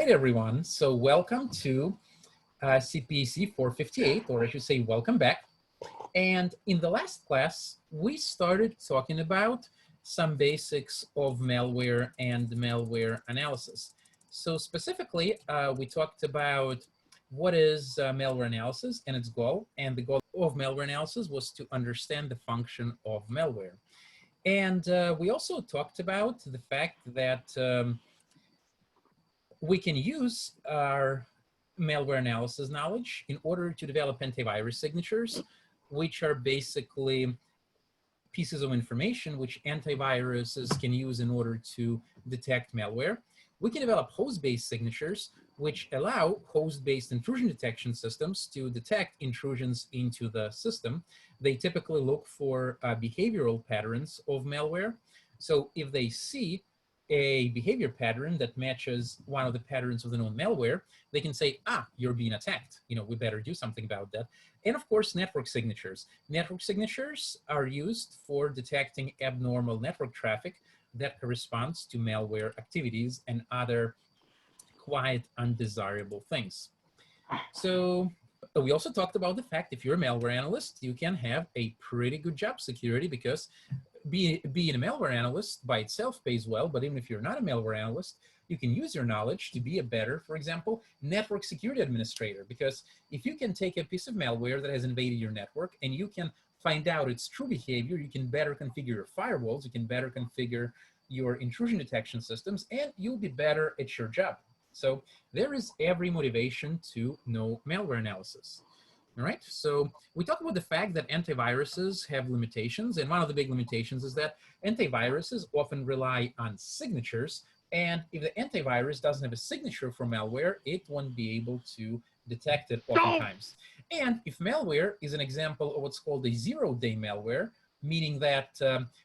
right, everyone. So welcome to CPC 458, or I should say welcome back. And in the last class, we started talking about some basics of malware and malware analysis. So specifically, we talked about what is malware analysis and its goal. And the goal of malware analysis was to understand the function of malware. And we also talked about the fact that we can use our malware analysis knowledge in order to develop antivirus signatures, which are basically pieces of information which antiviruses can use in order to detect malware. We can develop host-based signatures, which allow host-based intrusion detection systems to detect intrusions into the system. They typically look for behavioral patterns of malware. So if they see a behavior pattern that matches one of the patterns of the known malware, they can say, you're being attacked. We better do something about that. And of course, network signatures. Network signatures are used for detecting abnormal network traffic that corresponds to malware activities and other quite undesirable things. So we also talked about the fact if you're a malware analyst, you can have a pretty good job security because being a malware analyst by itself pays well, but even if you're not a malware analyst, you can use your knowledge to be a better, for example, network security administrator. Because if you can take a piece of malware that has invaded your network and you can find out its true behavior, you can better configure your firewalls, you can better configure your intrusion detection systems, and you'll be better at your job. So there is every motivation to know malware analysis. All right, so we talked about the fact that antiviruses have limitations, and one of the big limitations is that antiviruses often rely on signatures, and if the antivirus doesn't have a signature for malware, it won't be able to detect it oftentimes. And if malware is an example of what's called a zero-day malware, meaning that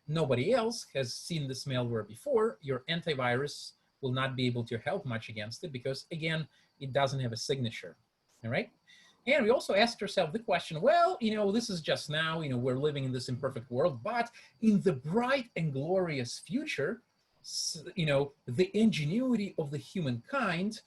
nobody else has seen this malware before, your antivirus will not be able to help much against it because, again, it doesn't have a signature, all right? And we also asked ourselves the question, well, this is just now, we're living in this imperfect world, but in the bright and glorious future, the ingenuity of the humankind,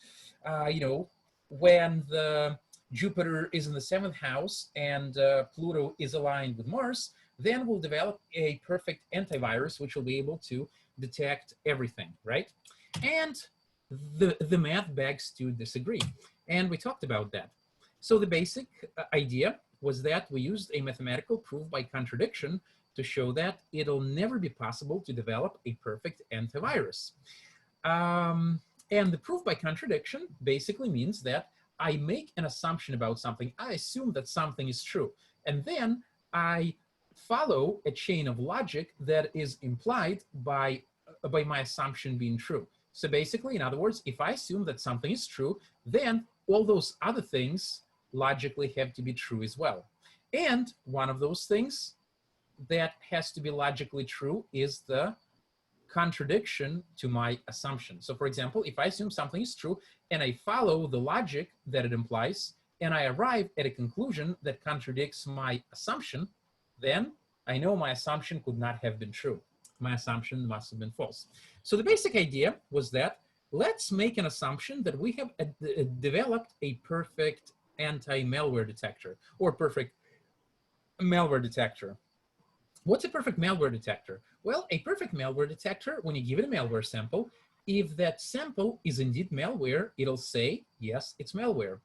when the Jupiter is in the 7th house and Pluto is aligned with Mars, then we'll develop a perfect antivirus, which will be able to detect everything, right? And the math begs to disagree. And we talked about that. So the basic idea was that we used a mathematical proof by contradiction to show that it'll never be possible to develop a perfect antivirus. And the proof by contradiction basically means that I make an assumption about something. I assume that something is true. And then I follow a chain of logic that is implied by my assumption being true. So basically, in other words, if I assume that something is true, then all those other things logically have to be true as well. And one of those things that has to be logically true is the contradiction to my assumption. So for example, if I assume something is true and I follow the logic that it implies, and I arrive at a conclusion that contradicts my assumption, then I know my assumption could not have been true. My assumption must have been false. So the basic idea was that let's make an assumption that we have developed a perfect anti-malware detector or perfect malware detector. What's a perfect malware detector? Well, a perfect malware detector, when you give it a malware sample, if that sample is indeed malware, it'll say, yes, it's malware.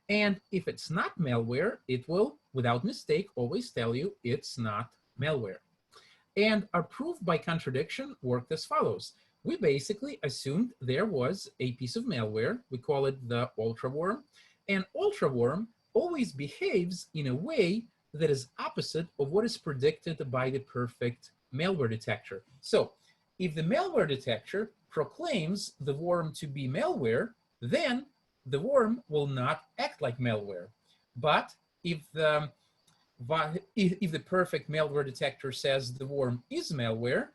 And if it's not malware, it will, without mistake, always tell you it's not malware. And our proof by contradiction worked as follows. We basically assumed there was a piece of malware. We call it the ultraworm. And ultraworm always behaves in a way that is opposite of what is predicted by the perfect malware detector. So if the malware detector proclaims the worm to be malware, then the worm will not act like malware. But if the perfect malware detector says the worm is malware,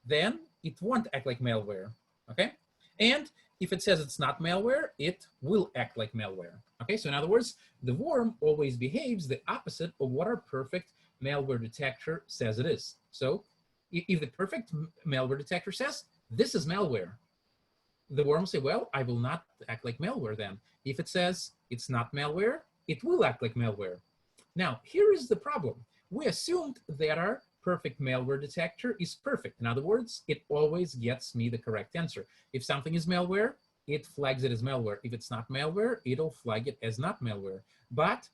then it won't act like malware, okay? And if it says it's not malware, it will act like malware, okay? So in other words, the worm always behaves the opposite of what our perfect malware detector says it is. So if the perfect malware detector says, this is malware, the worm will say, well, I will not act like malware then. If it says it's not malware, it will act like malware. Now, here is the problem. We assumed that our perfect malware detector is perfect. In other words, it always gets me the correct answer. If something is malware, it flags it as malware. If it's not malware, it'll flag it as not malware. But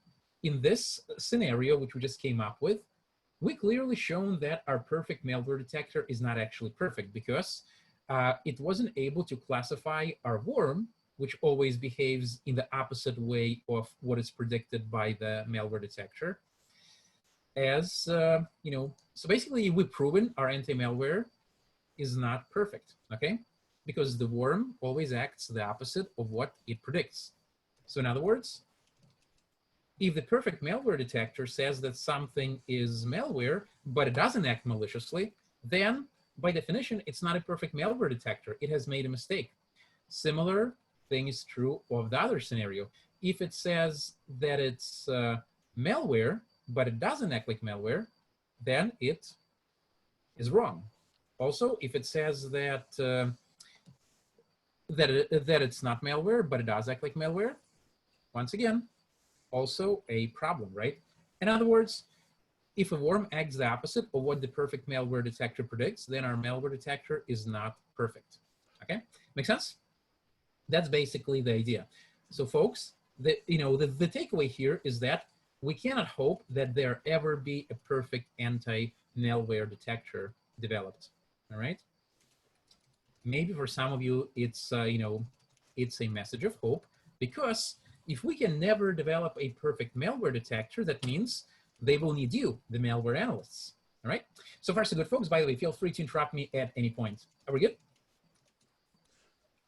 in this scenario, which we just came up with, we clearly shown that our perfect malware detector is not actually perfect because it wasn't able to classify our worm, which always behaves in the opposite way of what is predicted by the malware detector, as, so basically we've proven our anti-malware is not perfect, okay? Because the worm always acts the opposite of what it predicts. So in other words, if the perfect malware detector says that something is malware, but it doesn't act maliciously, then by definition, it's not a perfect malware detector. It has made a mistake. Similar thing is true of the other scenario. If it says that it's malware, but it doesn't act like malware, then it is wrong. Also, if it says that that it's not malware, but it does act like malware, once again, also a problem, right? In other words, if a worm acts the opposite of what the perfect malware detector predicts, then our malware detector is not perfect. Okay, make sense? That's basically the idea. So, folks, the takeaway here is that we cannot hope that there ever be a perfect anti-malware detector developed. All right. Maybe for some of you, it's it's a message of hope, because if we can never develop a perfect malware detector, that means they will need you, the malware analysts. All right. So far, so good, folks. By the way, feel free to interrupt me at any point. Are we good?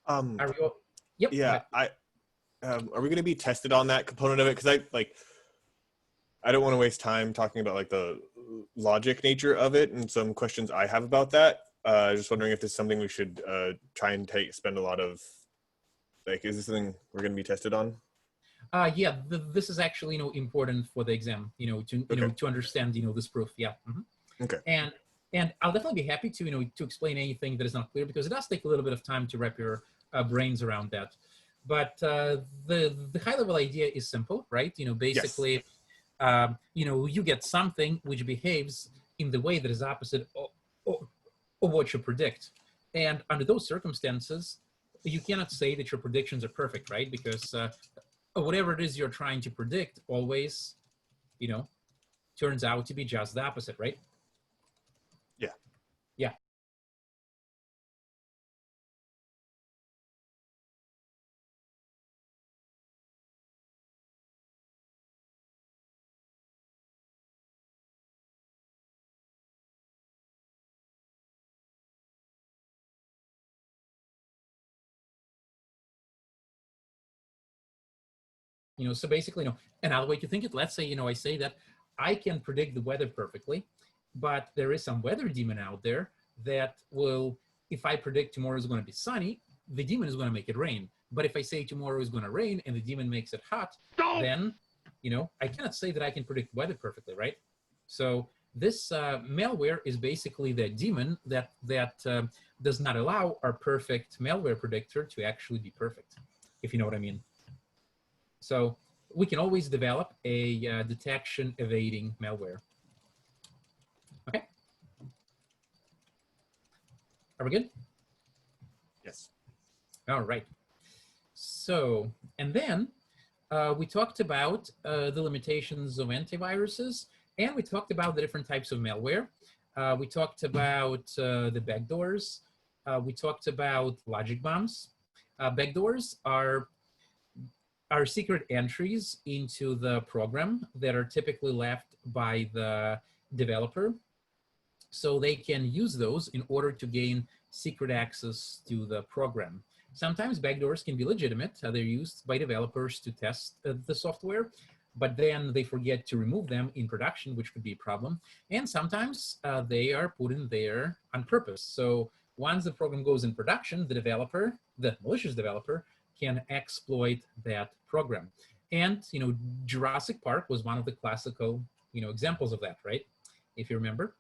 Are we all? Yep. Yeah. Are we going to be tested on that component of it? Because I don't want to waste time talking about like the logic nature of it and some questions I have about that. Just wondering if this is something we should try and spend a lot of, like, is this something we're going to be tested on? Yeah, this is actually important for the exam. To understand this proof. Yeah. Okay. And I'll definitely be happy to to explain anything that is not clear, because it does take a little bit of time to wrap your brains around that. But the high level idea is simple, right? Basically, yes. You get something which behaves in the way that is opposite of what you predict. And under those circumstances, you cannot say that your predictions are perfect, right? Because whatever it is you're trying to predict always, turns out to be just the opposite, right? Yeah. Yeah. So basically, another way to think it, let's say, I say that I can predict the weather perfectly, but there is some weather demon out there that will, if I predict tomorrow is going to be sunny, the demon is going to make it rain. But if I say tomorrow is going to rain and the demon makes it hot, then, I cannot say that I can predict weather perfectly, right? So this malware is basically the demon that does not allow our perfect malware predictor to actually be perfect, if you know what I mean. So we can always develop a detection evading malware. Okay. Are we good? Yes. All right. So, and then we talked about the limitations of antiviruses, and we talked about the different types of malware. We talked about the backdoors. We talked about logic bombs. Backdoors are secret entries into the program that are typically left by the developer. So they can use those in order to gain secret access to the program. Sometimes backdoors can be legitimate. They're used by developers to test the software, but then they forget to remove them in production, which could be a problem. And sometimes they are put in there on purpose. So once the program goes in production, the developer, the malicious developer, can exploit that program. And, Jurassic Park was one of the classical, examples of that, right? If you remember.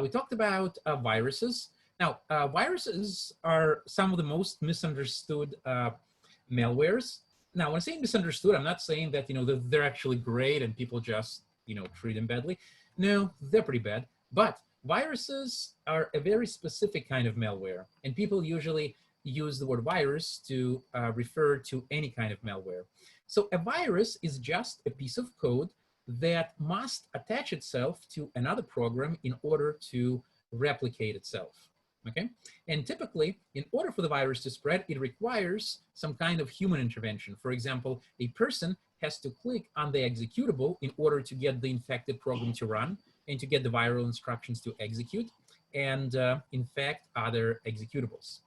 We talked about viruses. Now, viruses are some of the most misunderstood malwares. Now, when I say misunderstood, I'm not saying that, they're actually great and people just, treat them badly. No, they're pretty bad. But viruses are a very specific kind of malware, and people usually use the word virus to refer to any kind of malware. So a virus is just a piece of code that must attach itself to another program in order to replicate itself. Okay, and typically, in order for the virus to spread, it requires some kind of human intervention. For example, a person has to click on the executable in order to get the infected program to run and to get the viral instructions to execute and infect other executables.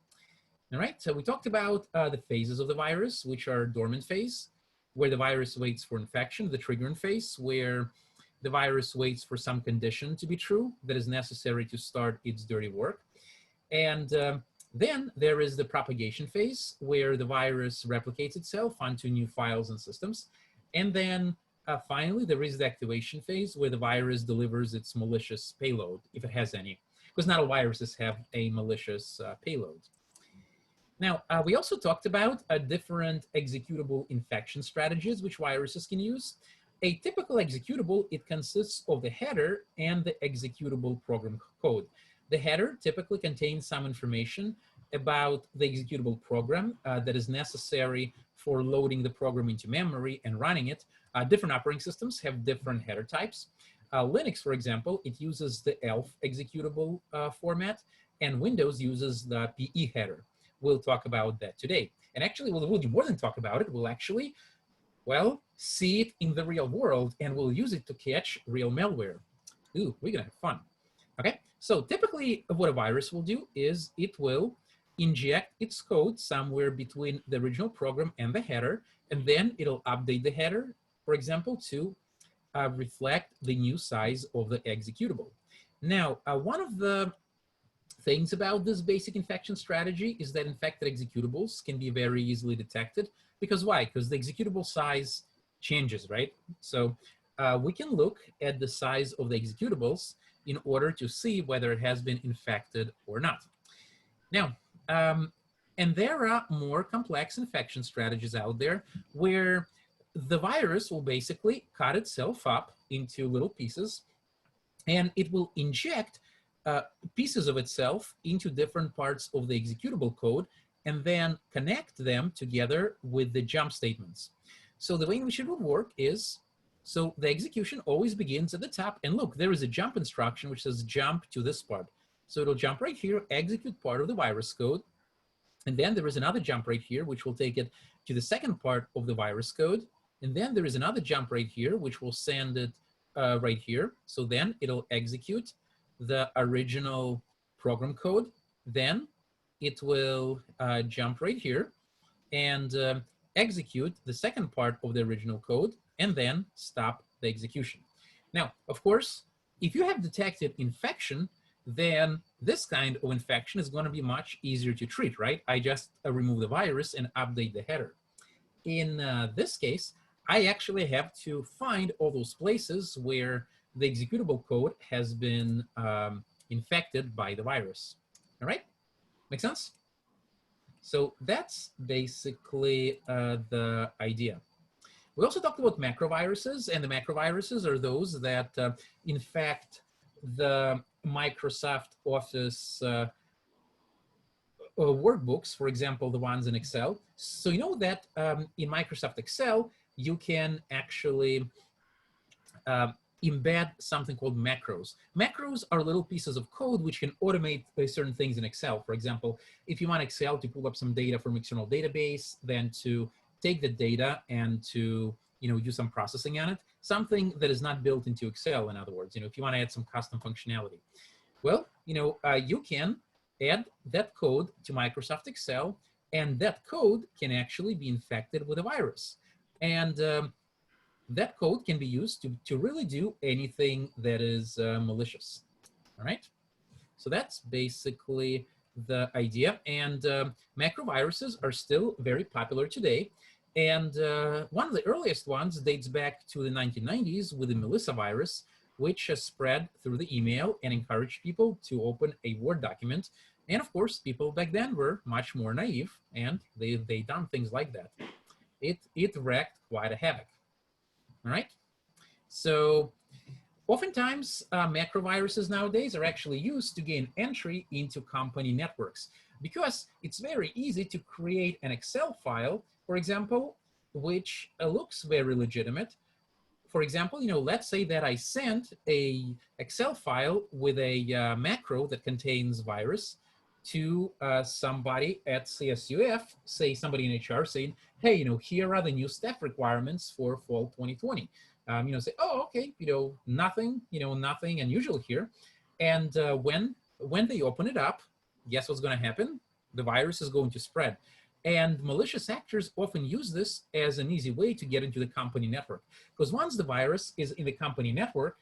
All right, so we talked about the phases of the virus, which are dormant phase, where the virus waits for infection, the triggering phase, where the virus waits for some condition to be true that is necessary to start its dirty work. And then there is the propagation phase, where the virus replicates itself onto new files and systems. And then finally, there is the activation phase, where the virus delivers its malicious payload, if it has any, because not all viruses have a malicious payload. Now, we also talked about different executable infection strategies which viruses can use. A typical executable, it consists of the header and the executable program code. The header typically contains some information about the executable program that is necessary for loading the program into memory and running it. Different operating systems have different header types. Linux, for example, it uses the ELF executable format, and Windows uses the PE header. We'll talk about that today. And actually, we'll do more than talk about it. We'll actually, well, see it in the real world, and we'll use it to catch real malware. Ooh, we're gonna have fun. Okay, so typically what a virus will do is it will inject its code somewhere between the original program and the header, and then it'll update the header, for example, to reflect the new size of the executable. Now, one of the things about this basic infection strategy is that infected executables can be very easily detected. Because why? Because the executable size changes, right? So we can look at the size of the executables in order to see whether it has been infected or not. Now, and there are more complex infection strategies out there where the virus will basically cut itself up into little pieces, and it will inject pieces of itself into different parts of the executable code and then connect them together with the jump statements. So the way in which it will work is, so the execution always begins at the top, and look, there is a jump instruction which says jump to this part. So it'll jump right here, execute part of the virus code, and then there is another jump right here which will take it to the second part of the virus code, and then there is another jump right here which will send it right here. So then it'll execute the original program code, then it will jump right here and execute the second part of the original code and then stop the execution. Now, of course, if you have detected infection, then this kind of infection is going to be much easier to treat, right? I just remove the virus and update the header. In this case, I actually have to find all those places where the executable code has been infected by the virus. All right, make sense? So that's basically the idea. We also talked about macroviruses, and the macroviruses are those that infect the Microsoft Office workbooks, for example, the ones in Excel. So you know that in Microsoft Excel, you can actually embed something called macros. Macros are little pieces of code which can automate certain things in Excel. For example, if you want Excel to pull up some data from external database, then to take the data and to do some processing on it, something that is not built into Excel, in other words, if you want to add some custom functionality. Well, you can add that code to Microsoft Excel, and that code can actually be infected with a virus. And that code can be used to really do anything that is malicious. All right. So that's basically the idea. And macroviruses are still very popular today. And one of the earliest ones dates back to the 1990s with the Melissa virus, which has spread through the email and encouraged people to open a Word document And of course, people back then were much more naive, and they done things like that. It wreaked quite a havoc. All right. So oftentimes, macroviruses nowadays are actually used to gain entry into company networks because it's very easy to create an Excel file, for example, which looks very legitimate. For example, let's say that I sent a Excel file with a macro that contains virus to somebody at CSUF, say somebody in HR saying, hey, here are the new staff requirements for fall 2020. Say, oh, okay, nothing unusual here. And when they open it up, guess what's going to happen? The virus is going to spread. And malicious actors often use this as an easy way to get into the company network. Because once the virus is in the company network,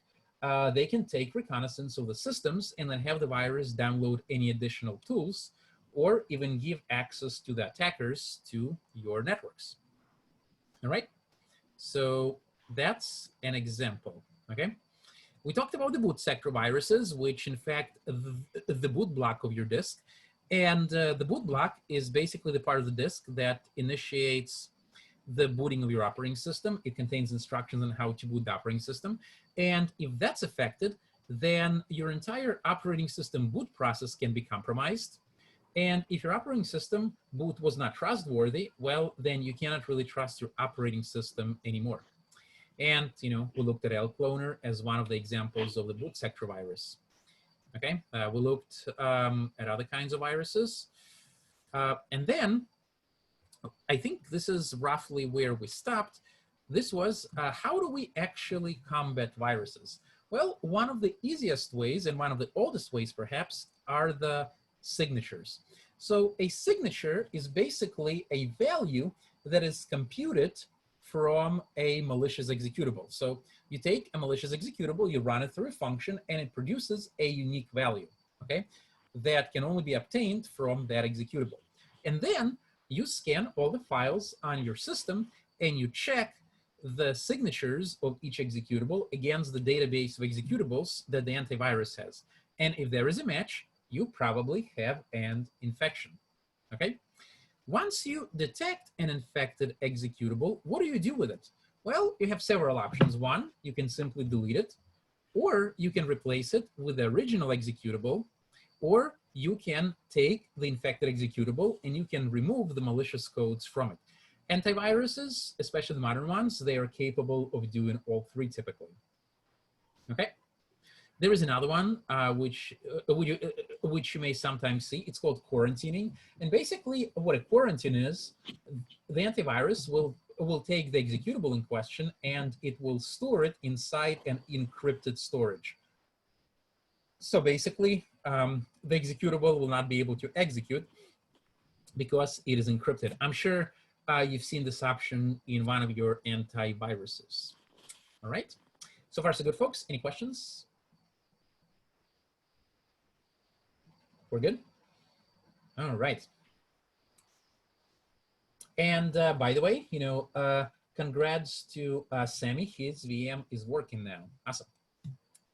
they can take reconnaissance of the systems and then have the virus download any additional tools or even give access to the attackers to your networks. All right, so that's an example, okay? We talked about the boot sector viruses, which in fact, the boot block of your disk. And the boot block is basically the part of the disk that initiates the booting of your operating system. It contains instructions on how to boot the operating system. And if that's affected, then your entire operating system boot process can be compromised. And if your operating system boot was not trustworthy, well, then you cannot really trust your operating system anymore. And, we looked at LCloner as one of the examples of the boot sector virus. Okay, we looked at other kinds of viruses. And then I think this is roughly where we stopped. This was how do we actually combat viruses? Well, one of the easiest ways and one of the oldest ways perhaps are the signatures. So a signature is basically a value that is computed from a malicious executable. So you take a malicious executable, you run it through a function, and it produces a unique value, okay, that can only be obtained from that executable. And then you scan all the files on your system and you check the signatures of each executable against the database of executables that the antivirus has. And if there is a match, you probably have an infection, okay? Once you detect an infected executable, what do you do with it? Well, you have several options. One, you can simply delete it, or you can replace it with the original executable, or you can take the infected executable and you can remove the malicious codes from it. Antiviruses, especially the modern ones, they are capable of doing all three typically. Okay. There is another one which you may sometimes see. It's called quarantining. And basically what a quarantine is, the antivirus will take the executable in question and it will store it inside an encrypted storage. So basically, the executable will not be able to execute because it is encrypted. I'm sure you've seen this option in one of your antiviruses. All right. So far, so good, folks. Any questions? We're good? All right. And by the way, congrats to Sammy. His VM is working now. Awesome.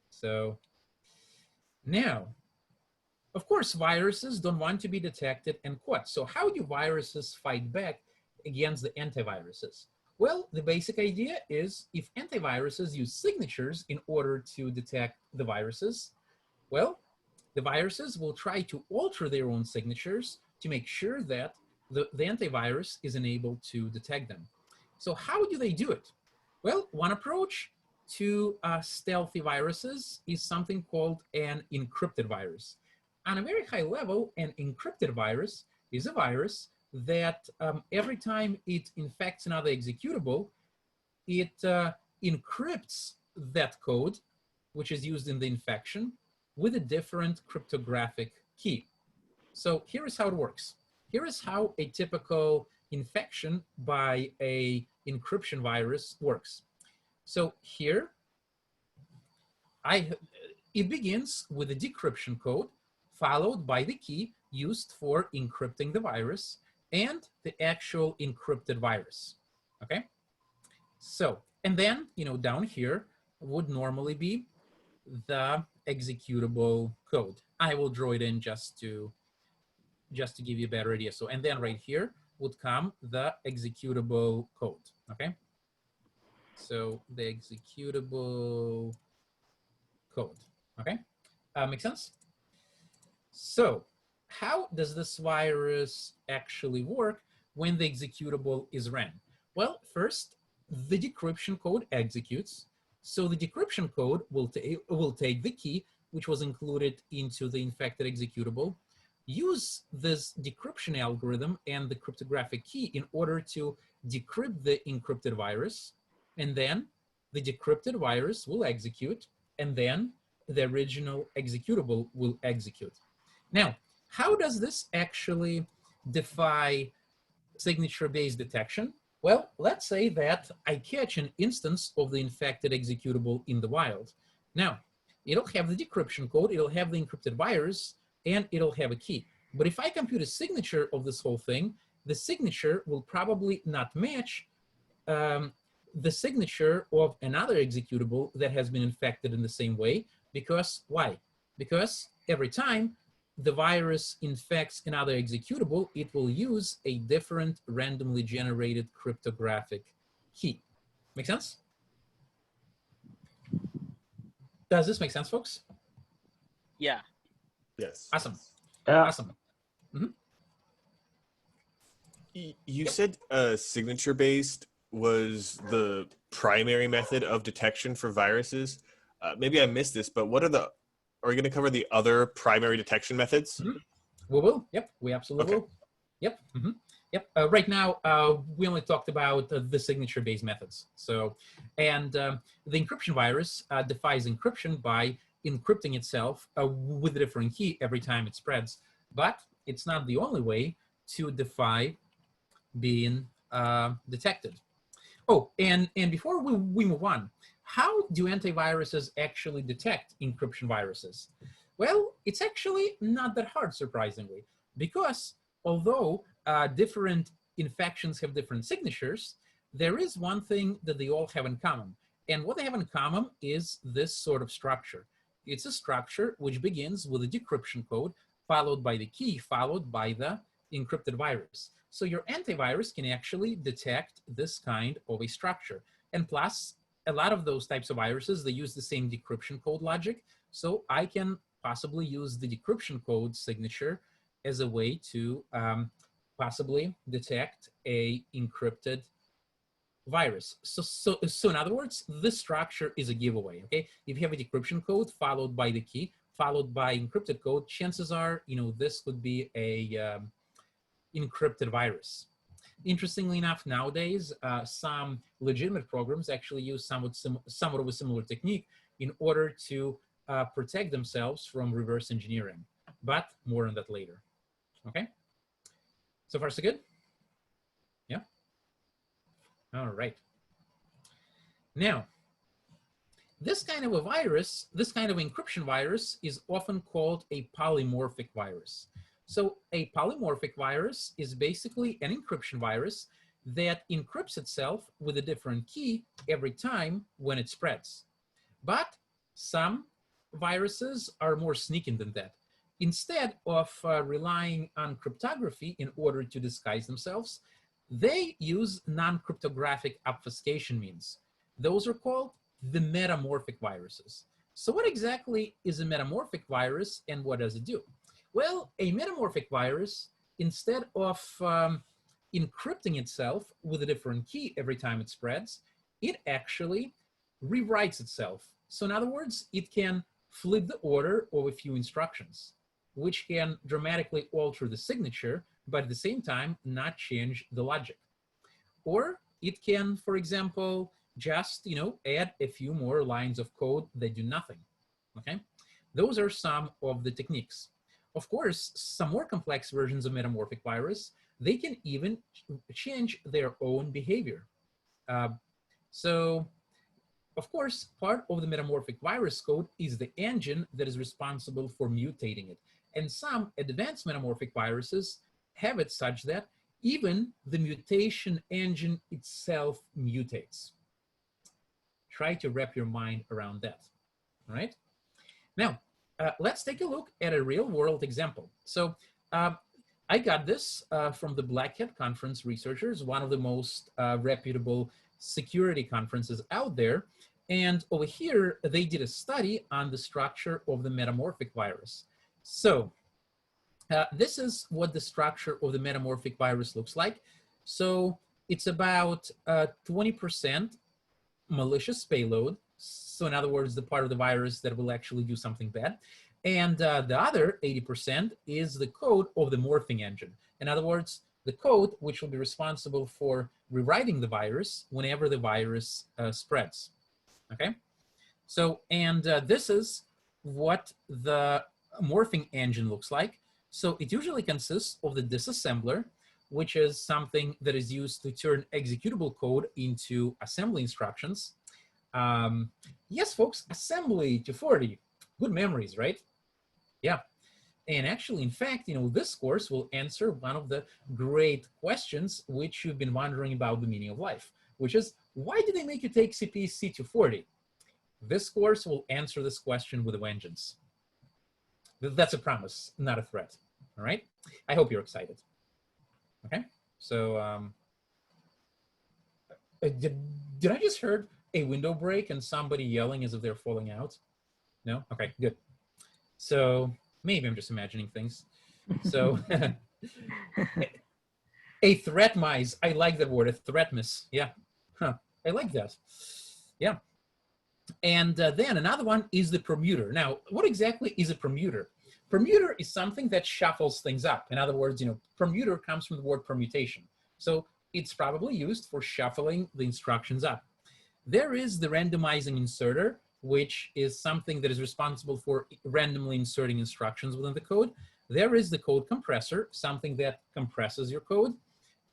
So now, of course, viruses don't want to be detected and caught. So how do viruses fight back against the antiviruses? Well, the basic idea is if antiviruses use signatures in order to detect the viruses, well, the viruses will try to alter their own signatures to make sure that the antivirus is unable to detect them. So how do they do it? Well, one approach to stealthy viruses is something called an encrypted virus. On a very high level, an encrypted virus is a virus that every time it infects another executable, it encrypts that code, which is used in the infection, with a different cryptographic key. So here is how it works. Here is how a typical infection by a encryption virus works. So here, it begins with a decryption code followed by the key used for encrypting the virus and the actual encrypted virus, okay? So, and then, down here would normally be the executable code. I will draw it in just to just to give you a better idea. So, and then right here would come the executable code, okay? So the executable code, okay? Make sense? So how does this virus actually work when the executable is ran? Well, first, the decryption code executes. So the decryption code will take the key, which was included into the infected executable, use this decryption algorithm and the cryptographic key in order to decrypt the encrypted virus, and then the decrypted virus will execute, and then the original executable will execute. Now, how does this actually defy signature-based detection? Well, let's say that I catch an instance of the infected executable in the wild. Now, it'll have the decryption code, it'll have the encrypted virus, and it'll have a key. But if I compute a signature of this whole thing, the signature will probably not match the signature of another executable that has been infected in the same way. Because why? Because every time the virus infects another executable, it will use a different randomly generated cryptographic key. Make sense? Does this make sense, folks? Yeah. Yes. Awesome. Yeah. Awesome. You said signature-based was the primary method of detection for viruses. Maybe I missed this, but what are we going to cover the other primary detection methods? We will. Yep, we absolutely will. Yep. Yep. Right now, we only talked about the signature-based methods. So, and the encryption virus defies encryption by encrypting itself with a different key every time it spreads. But it's not the only way to defy being detected. Oh, and before we move on, how do antiviruses actually detect encryption viruses? Well, it's actually not that hard, surprisingly, because although different infections have different signatures, there is one thing that they all have in common. And what they have in common is this sort of structure. It's a structure which begins with a decryption code, followed by the key, followed by the encrypted virus. So your antivirus can actually detect this kind of a structure. And plus, a lot of those types of viruses, they use the same decryption code logic. So I can possibly use the decryption code signature as a way to possibly detect a encrypted virus. So in other words, this structure is a giveaway, okay? If you have a decryption code followed by the key, followed by encrypted code, chances are, this could be a encrypted virus. Interestingly enough, nowadays, some legitimate programs actually use somewhat of a similar technique in order to protect themselves from reverse engineering, but more on that later, okay? So far, so good? Yeah? All right. Now, this kind of a virus, this kind of encryption virus is often called a polymorphic virus. So a polymorphic virus is basically an encryption virus that encrypts itself with a different key every time when it spreads. But some viruses are more sneaky than that. Instead of relying on cryptography in order to disguise themselves, they use non-cryptographic obfuscation means. Those are called the metamorphic viruses. So what exactly is a metamorphic virus and what does it do? Well, a metamorphic virus, instead of encrypting itself with a different key every time it spreads, it actually rewrites itself. So in other words, it can flip the order of a few instructions, which can dramatically alter the signature, but at the same time, not change the logic. Or it can, for example, just add a few more lines of code that do nothing, okay? Those are some of the techniques. Of course, some more complex versions of metamorphic virus, they can even change their own behavior. So, of course, part of the metamorphic virus code is the engine that is responsible for mutating it. And some advanced metamorphic viruses have it such that even the mutation engine itself mutates. Try to wrap your mind around that, all right? Now, let's take a look at a real world example. So I I got this from the Black Hat Conference researchers, one of the most reputable security conferences out there. And over here, they did a study on the structure of the metamorphic virus. So this is what the structure of the metamorphic virus looks like. So it's about 20% malicious payload. So in other words, the part of the virus that will actually do something bad. And the other 80% is the code of the morphing engine. In other words, the code which will be responsible for rewriting the virus whenever the virus spreads. Okay, so and this is what the morphing engine looks like. So it usually consists of the disassembler, which is something that is used to turn executable code into assembly instructions. Yes, folks, assembly to 40. Good memories, right? Yeah. And actually, in fact, this course will answer one of the great questions which you've been wondering about the meaning of life, which is, why did they make you take CPC 240? This course will answer this question with a vengeance. That's a promise, not a threat. All right? I hope you're excited. Okay? So, did I just heard a window break and somebody yelling as if they're falling out? No? Okay, good. So maybe I'm just imagining things. So a threat mice. I like that word, a threat miss. Yeah, huh. I like that. Yeah. And then another one is the permuter. Now, what exactly is a permuter? Permuter is something that shuffles things up. In other words, permuter comes from the word permutation. So it's probably used for shuffling the instructions up. There is the randomizing inserter, which is something that is responsible for randomly inserting instructions within the code. There is the code compressor, something that compresses your code.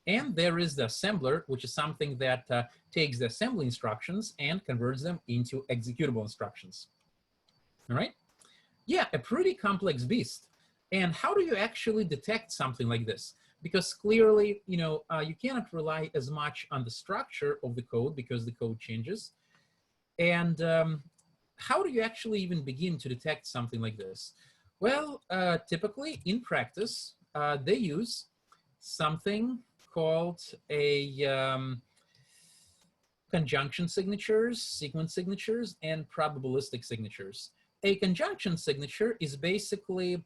And there is the assembler, which is something that takes the assembly instructions and converts them into executable instructions. All right? Yeah, a pretty complex beast. And how do you actually detect something like this? Because clearly, you cannot rely as much on the structure of the code because the code changes. And how do you actually even begin to detect something like this? Well, typically in practice, they use something called a conjunction signatures, sequence signatures, and probabilistic signatures. A conjunction signature is basically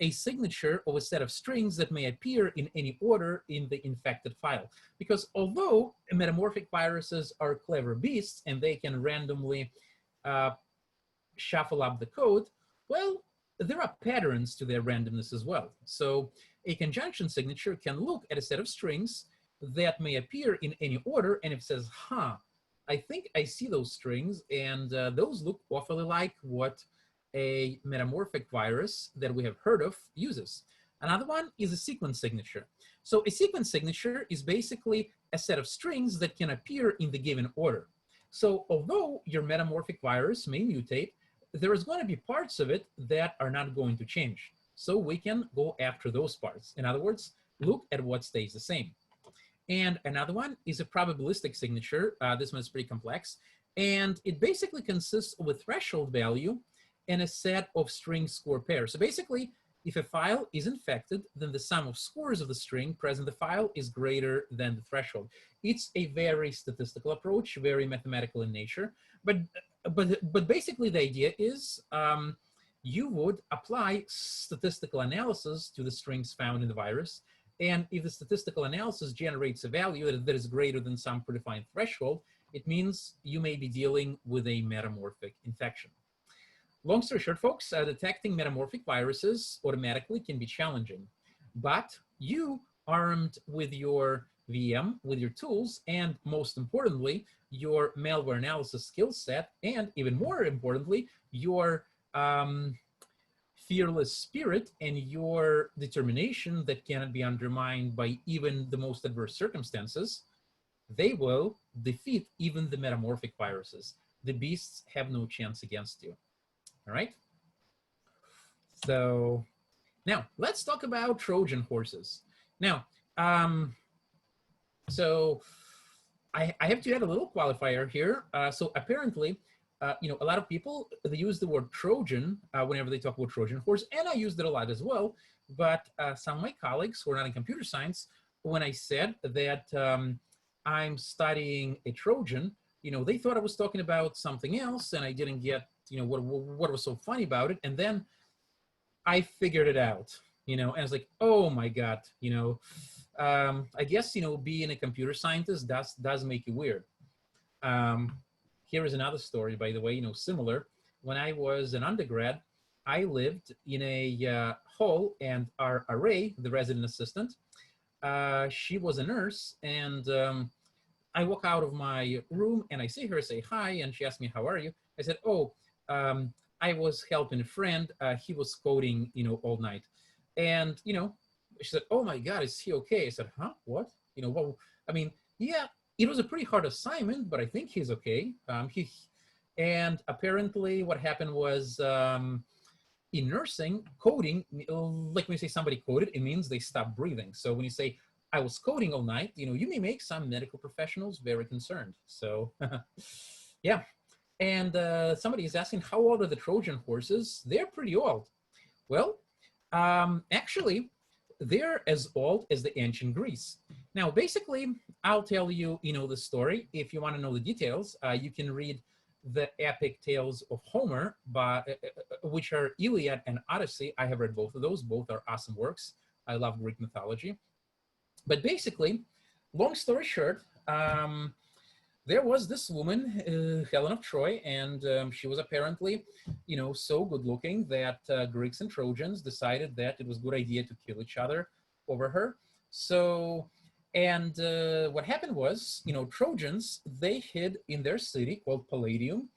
a signature of a set of strings that may appear in any order in the infected file. Because although metamorphic viruses are clever beasts and they can randomly shuffle up the code, well, there are patterns to their randomness as well. So a conjunction signature can look at a set of strings that may appear in any order, and it says, I think I see those strings, and those look awfully like what a metamorphic virus that we have heard of uses. Another one is a sequence signature. So a sequence signature is basically a set of strings that can appear in the given order. So although your metamorphic virus may mutate, there is going to be parts of it that are not going to change. So we can go after those parts. In other words, look at what stays the same. And another one is a probabilistic signature. This one is pretty complex. And it basically consists of a threshold value and a set of string score pairs. So basically, if a file is infected, then the sum of scores of the string present in the file is greater than the threshold. It's a very statistical approach, very mathematical in nature. But basically, the idea is you would apply statistical analysis to the strings found in the virus. And if the statistical analysis generates a value that is greater than some predefined threshold, it means you may be dealing with a metamorphic infection. Long story short, folks, detecting metamorphic viruses automatically can be challenging. But you, armed with your VM, with your tools, and most importantly, your malware analysis skill set, and even more importantly, your fearless spirit and your determination that cannot be undermined by even the most adverse circumstances, they will defeat even the metamorphic viruses. The beasts have no chance against you. All right? So now let's talk about Trojan horses. Now, so I have to add a little qualifier here. So apparently a lot of people, they use the word Trojan whenever they talk about Trojan horse, and I used it a lot as well. But some of my colleagues who are not in computer science, when I said that I'm studying a Trojan, they thought I was talking about something else, and I didn't get, what was so funny about it. And then I figured it out, and I was like, oh my God, I guess, being a computer scientist does make you weird. Here is another story, by the way, similar. When I was an undergrad, I lived in a hall, and our array, the resident assistant, she was a nurse, and I walk out of my room and I see her say hi, and she asked me, how are you? I said, oh, I was helping a friend. He was coding, all night. And, she said, oh my God, is he okay? I said, huh, what? Well, I mean, yeah, it was a pretty hard assignment, but I think he's okay. And apparently what happened was in nursing, coding, like when you say somebody coded, it means they stopped breathing. So when you say, I was coding all night, you may make some medical professionals very concerned. So yeah. And somebody is asking, how old are the Trojan horses? They're pretty old. Well, actually, they're as old as the ancient Greece. Now, basically, I'll tell you, the story. If you want to know the details, you can read the epic tales of Homer, which are Iliad and Odyssey. I have read both of those. Both are awesome works. I love Greek mythology. But basically, long story short, there was this woman, Helen of Troy, and she was apparently, so good looking that Greeks and Trojans decided that it was a good idea to kill each other over her. So, and what happened was, Trojans, they hid in their city called Palladium,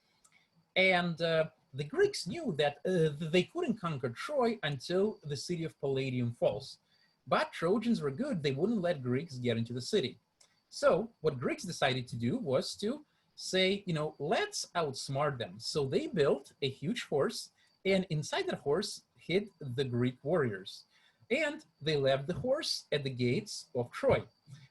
and the Greeks knew that they couldn't conquer Troy until the city of Palladium falls. But Trojans were good. They wouldn't let Greeks get into the city. So what Greeks decided to do was to say, let's outsmart them. So they built a huge horse, and inside that horse hid the Greek warriors. And they left the horse at the gates of Troy.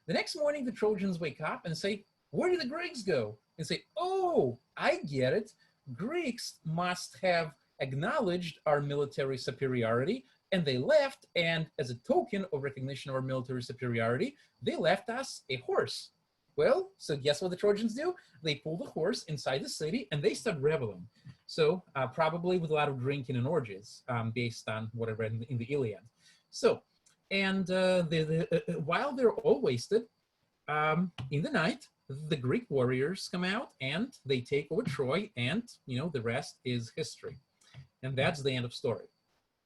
The next morning, the Trojans wake up and say, where did the Greeks go? And say, oh, I get it. Greeks must have acknowledged our military superiority, and they left, and as a token of recognition of our military superiority, they left us a horse. Well, so guess what the Trojans do? They pull the horse inside the city, and they start reveling. So probably with a lot of drinking and orgies, based on what I read in the Iliad. So, and while they're all wasted, in the night, the Greek warriors come out, and they take over Troy, and, the rest is history. And that's the end of story.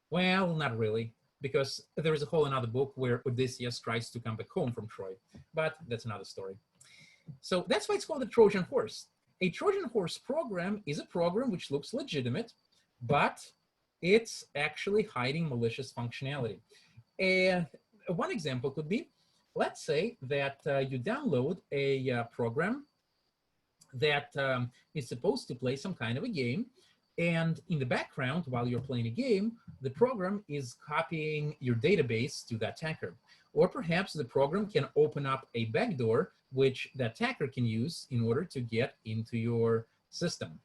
Well, not really, because there is a whole another book where Odysseus tries to come back home from Troy, but that's another story. So that's why it's called a Trojan horse. A Trojan horse program is a program which looks legitimate, but it's actually hiding malicious functionality. And one example could be, let's say that you download a program that is supposed to play some kind of a game, and in the background, while you're playing a game, the program is copying your database to the attacker. Or perhaps the program can open up a backdoor which the attacker can use in order to get into your system,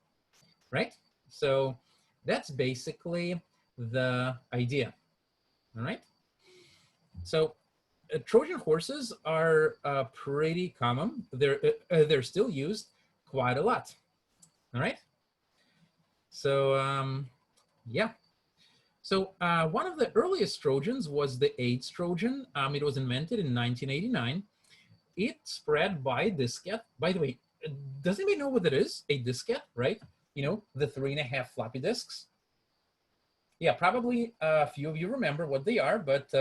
right? So that's basically the idea, all right? So Trojan horses are pretty common. They're still used quite a lot, all right? So, yeah. So one of the earliest Trojans was the AIDS Trojan. It was invented in 1989. It spread by diskette. By the way, does anybody know what it is? A diskette, right? The 3.5 floppy disks. Yeah, probably a few of you remember what they are, but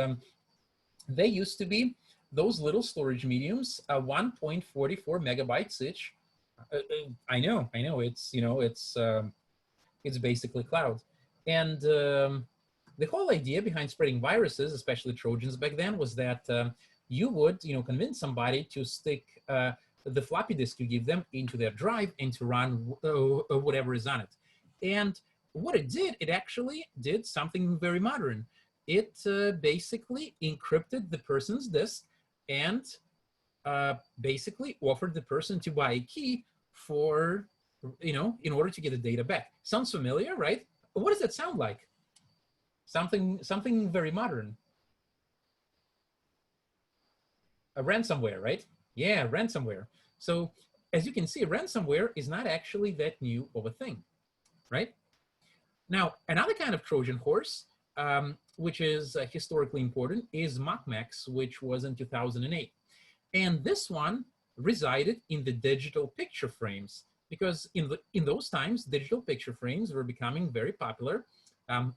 they used to be those little storage mediums, 1.44 megabytes each. I know, it's basically cloud. And the whole idea behind spreading viruses, especially Trojans back then, was that you would, convince somebody to stick the floppy disk you give them into their drive and to run whatever is on it. And what it did, it actually did something very modern. It basically encrypted the person's disk and basically offered the person to buy a key for in order to get the data back. Sounds familiar, right? What does that sound like? Something very modern. A ransomware, right? Yeah, ransomware. So as you can see, ransomware is not actually that new of a thing, right? Now, another kind of Trojan horse, which is historically important, is Machmex, which was in 2008. And this one resided in the digital picture frames, because in those times, digital picture frames were becoming very popular.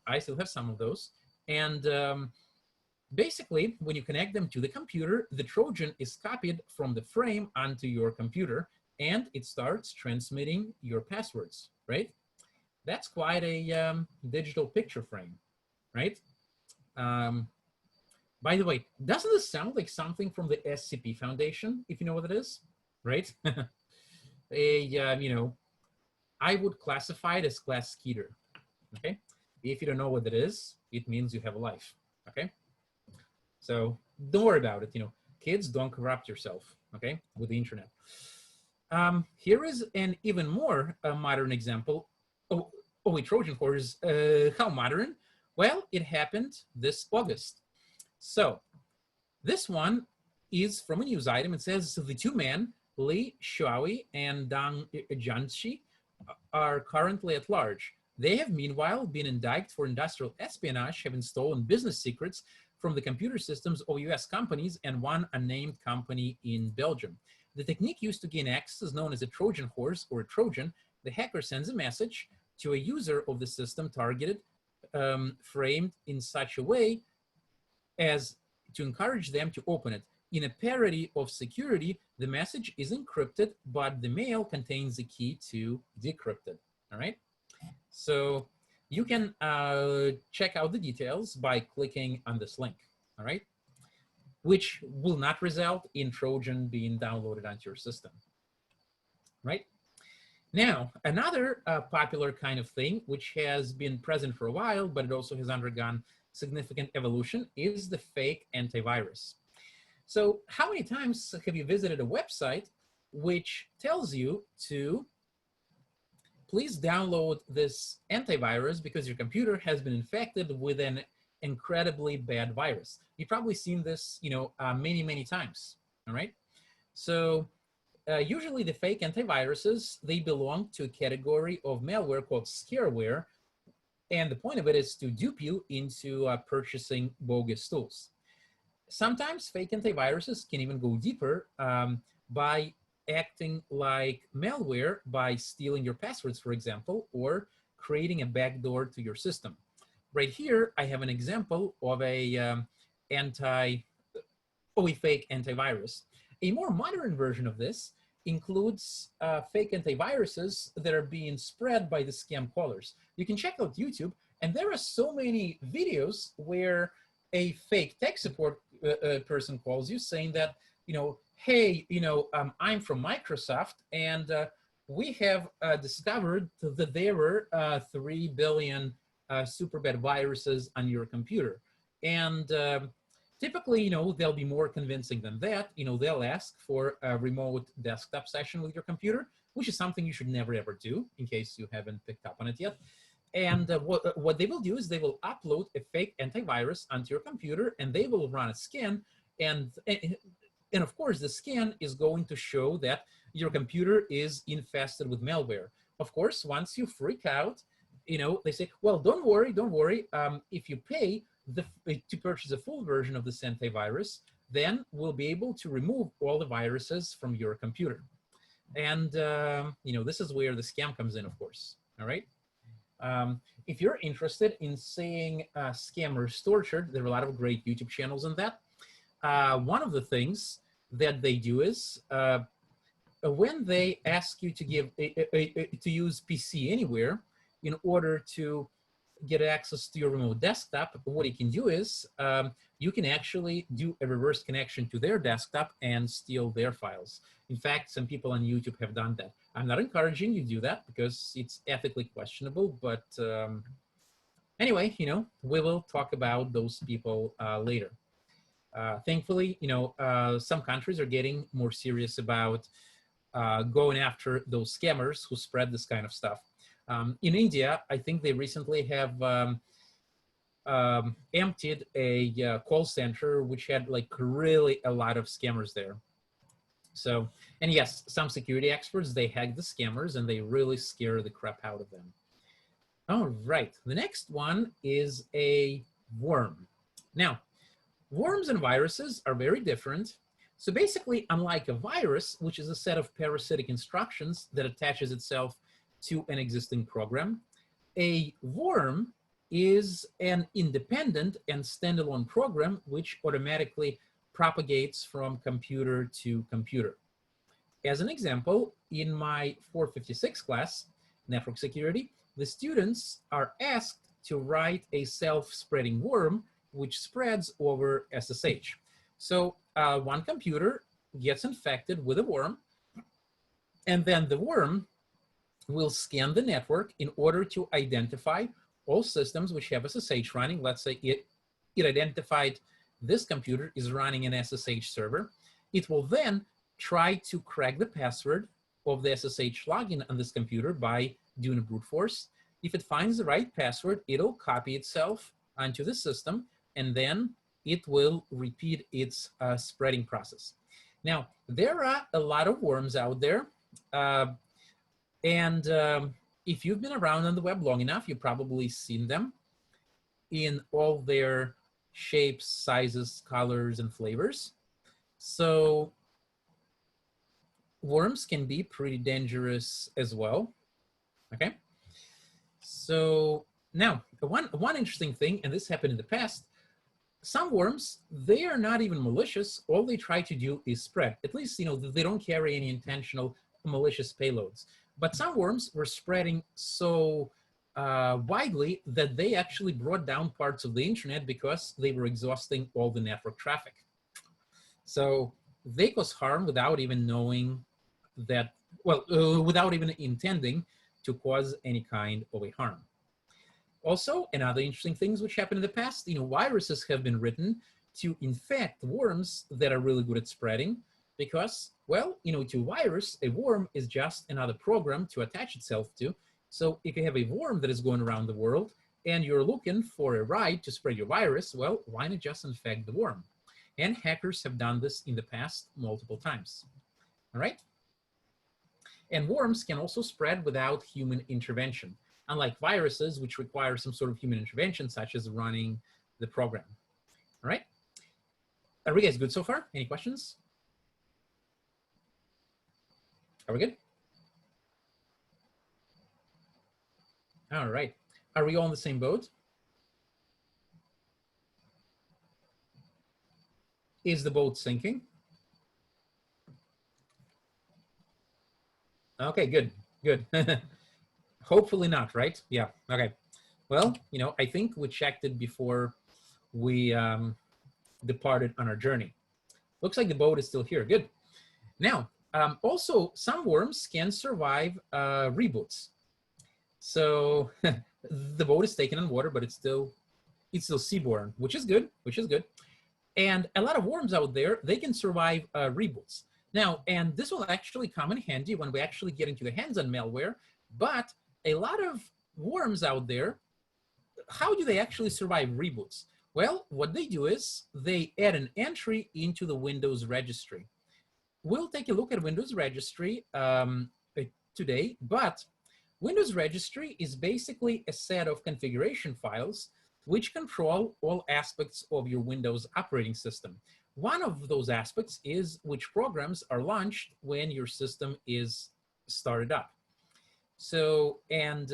I still have some of those. And basically, when you connect them to the computer, the Trojan is copied from the frame onto your computer, and it starts transmitting your passwords, right? That's quite a digital picture frame, right? By the way, doesn't this sound like something from the SCP Foundation, if you know what it is, right? I would classify it as class Skeeter, okay? If you don't know what it is, it means you have a life, okay? So don't worry about it, kids, don't corrupt yourself, okay, with the internet. Here is an even more modern example. Oh, wait, Trojan horse, how modern? Well, it happened this August. So this one is from a news item. It says the two men, Li Shuai and Dang Jianxi, are currently at large. They have meanwhile been indicted for industrial espionage, having stolen business secrets from the computer systems of US companies and one unnamed company in Belgium. The technique used to gain access is known as a Trojan horse or a Trojan. The hacker sends a message to a user of the system targeted, framed in such a way as to encourage them to open it. In a parody of security, the message is encrypted, but the mail contains the key to decrypt it, all right? So you can check out the details by clicking on this link, all right? Which will not result in Trojan being downloaded onto your system, right? Now, another popular kind of thing, which has been present for a while, but it also has undergone significant evolution, is the fake antivirus. So how many times have you visited a website which tells you to please download this antivirus because your computer has been infected with an incredibly bad virus? You've probably seen this, many, many times, all right? So usually the fake antiviruses, they belong to a category of malware called scareware. And the point of it is to dupe you into purchasing bogus tools. Sometimes fake antiviruses can even go deeper by acting like malware by stealing your passwords, for example, or creating a backdoor to your system. Right here, I have an example of a fake antivirus. A more modern version of this includes fake antiviruses that are being spread by the scam callers. You can check out YouTube, and there are so many videos where a fake tech support person calls you saying that, hey, I'm from Microsoft, and we have discovered that there were 3 billion super bad viruses on your computer. And typically, they'll be more convincing than that. They'll ask for a remote desktop session with your computer, which is something you should never ever do, in case you haven't picked up on it yet. And what they will do is they will upload a fake antivirus onto your computer, and they will run a scan. And of course, the scan is going to show that your computer is infested with malware. Of course, once you freak out, they say, well, don't worry. If you pay to purchase a full version of this antivirus, then we'll be able to remove all the viruses from your computer. And, this is where the scam comes in, of course, all right? If you're interested in seeing scammers tortured, there are a lot of great YouTube channels on that. One of the things that they do is when they ask you to to use PC Anywhere in order to get access to your remote desktop, what you can do is you can actually do a reverse connection to their desktop and steal their files. In fact, some people on YouTube have done that. I'm not encouraging you to do that because it's ethically questionable, but anyway, we will talk about those people later. Thankfully, some countries are getting more serious about going after those scammers who spread this kind of stuff. In India, I think they recently have emptied a call center which had like really a lot of scammers there. So, and yes, some security experts, they hack the scammers and they really scare the crap out of them. All right, the next one is a worm. Now, worms and viruses are very different. So basically, unlike a virus, which is a set of parasitic instructions that attaches itself to an existing program, a worm is an independent and standalone program which automatically propagates from computer to computer. As an example, in my 456 class, Network Security, the students are asked to write a self-spreading worm which spreads over SSH. So one computer gets infected with a worm, and then the worm will scan the network in order to identify all systems which have SSH running. Let's say it identified this computer is running an SSH server. It will then try to crack the password of the SSH login on this computer by doing a brute force. If it finds the right password, it'll copy itself onto the system, and then it will repeat its spreading process. Now, there are a lot of worms out there. If you've been around on the web long enough, you've probably seen them in all their shapes, sizes, colors, and flavors. So worms can be pretty dangerous as well. Okay. So now one interesting thing, and this happened in the past, some worms, they are not even malicious. All they try to do is spread. At least, you know, they don't carry any intentional malicious payloads. But some worms were spreading so widely that they actually brought down parts of the internet because they were exhausting all the network traffic. So they cause harm without even knowing that, well, without even intending to cause any kind of a harm. Also, another interesting things which happened in the past, you know, viruses have been written to infect worms that are really good at spreading because, well, you know, to a virus, a worm is just another program to attach itself to. So if you have a worm that is going around the world and you're looking for a ride to spread your virus, well, why not just infect the worm? And hackers have done this in the past multiple times. All right. And worms can also spread without human intervention, unlike viruses, which require some sort of human intervention, such as running the program. All right. Are we guys good so far? Any questions? Are we good? All right. Are we all in the same boat? Is the boat sinking? Okay, good, good. Hopefully not, right? Yeah, okay. Well, you know, I think we checked it before we departed on our journey. Looks like the boat is still here, good. Now, also, some worms can survive reboots. So the boat is taken on water, but it's still seaborne, which is good, And a lot of worms out there, they can survive reboots. Now, and this will actually come in handy when we actually get into the hands on malware, but a lot of worms out there, how do they actually survive reboots? Well, what they do is they add an entry into the Windows registry. We'll take a look at Windows registry today, but Windows registry is basically a set of configuration files which control all aspects of your Windows operating system. One of those aspects is which programs are launched when your system is started up. So, and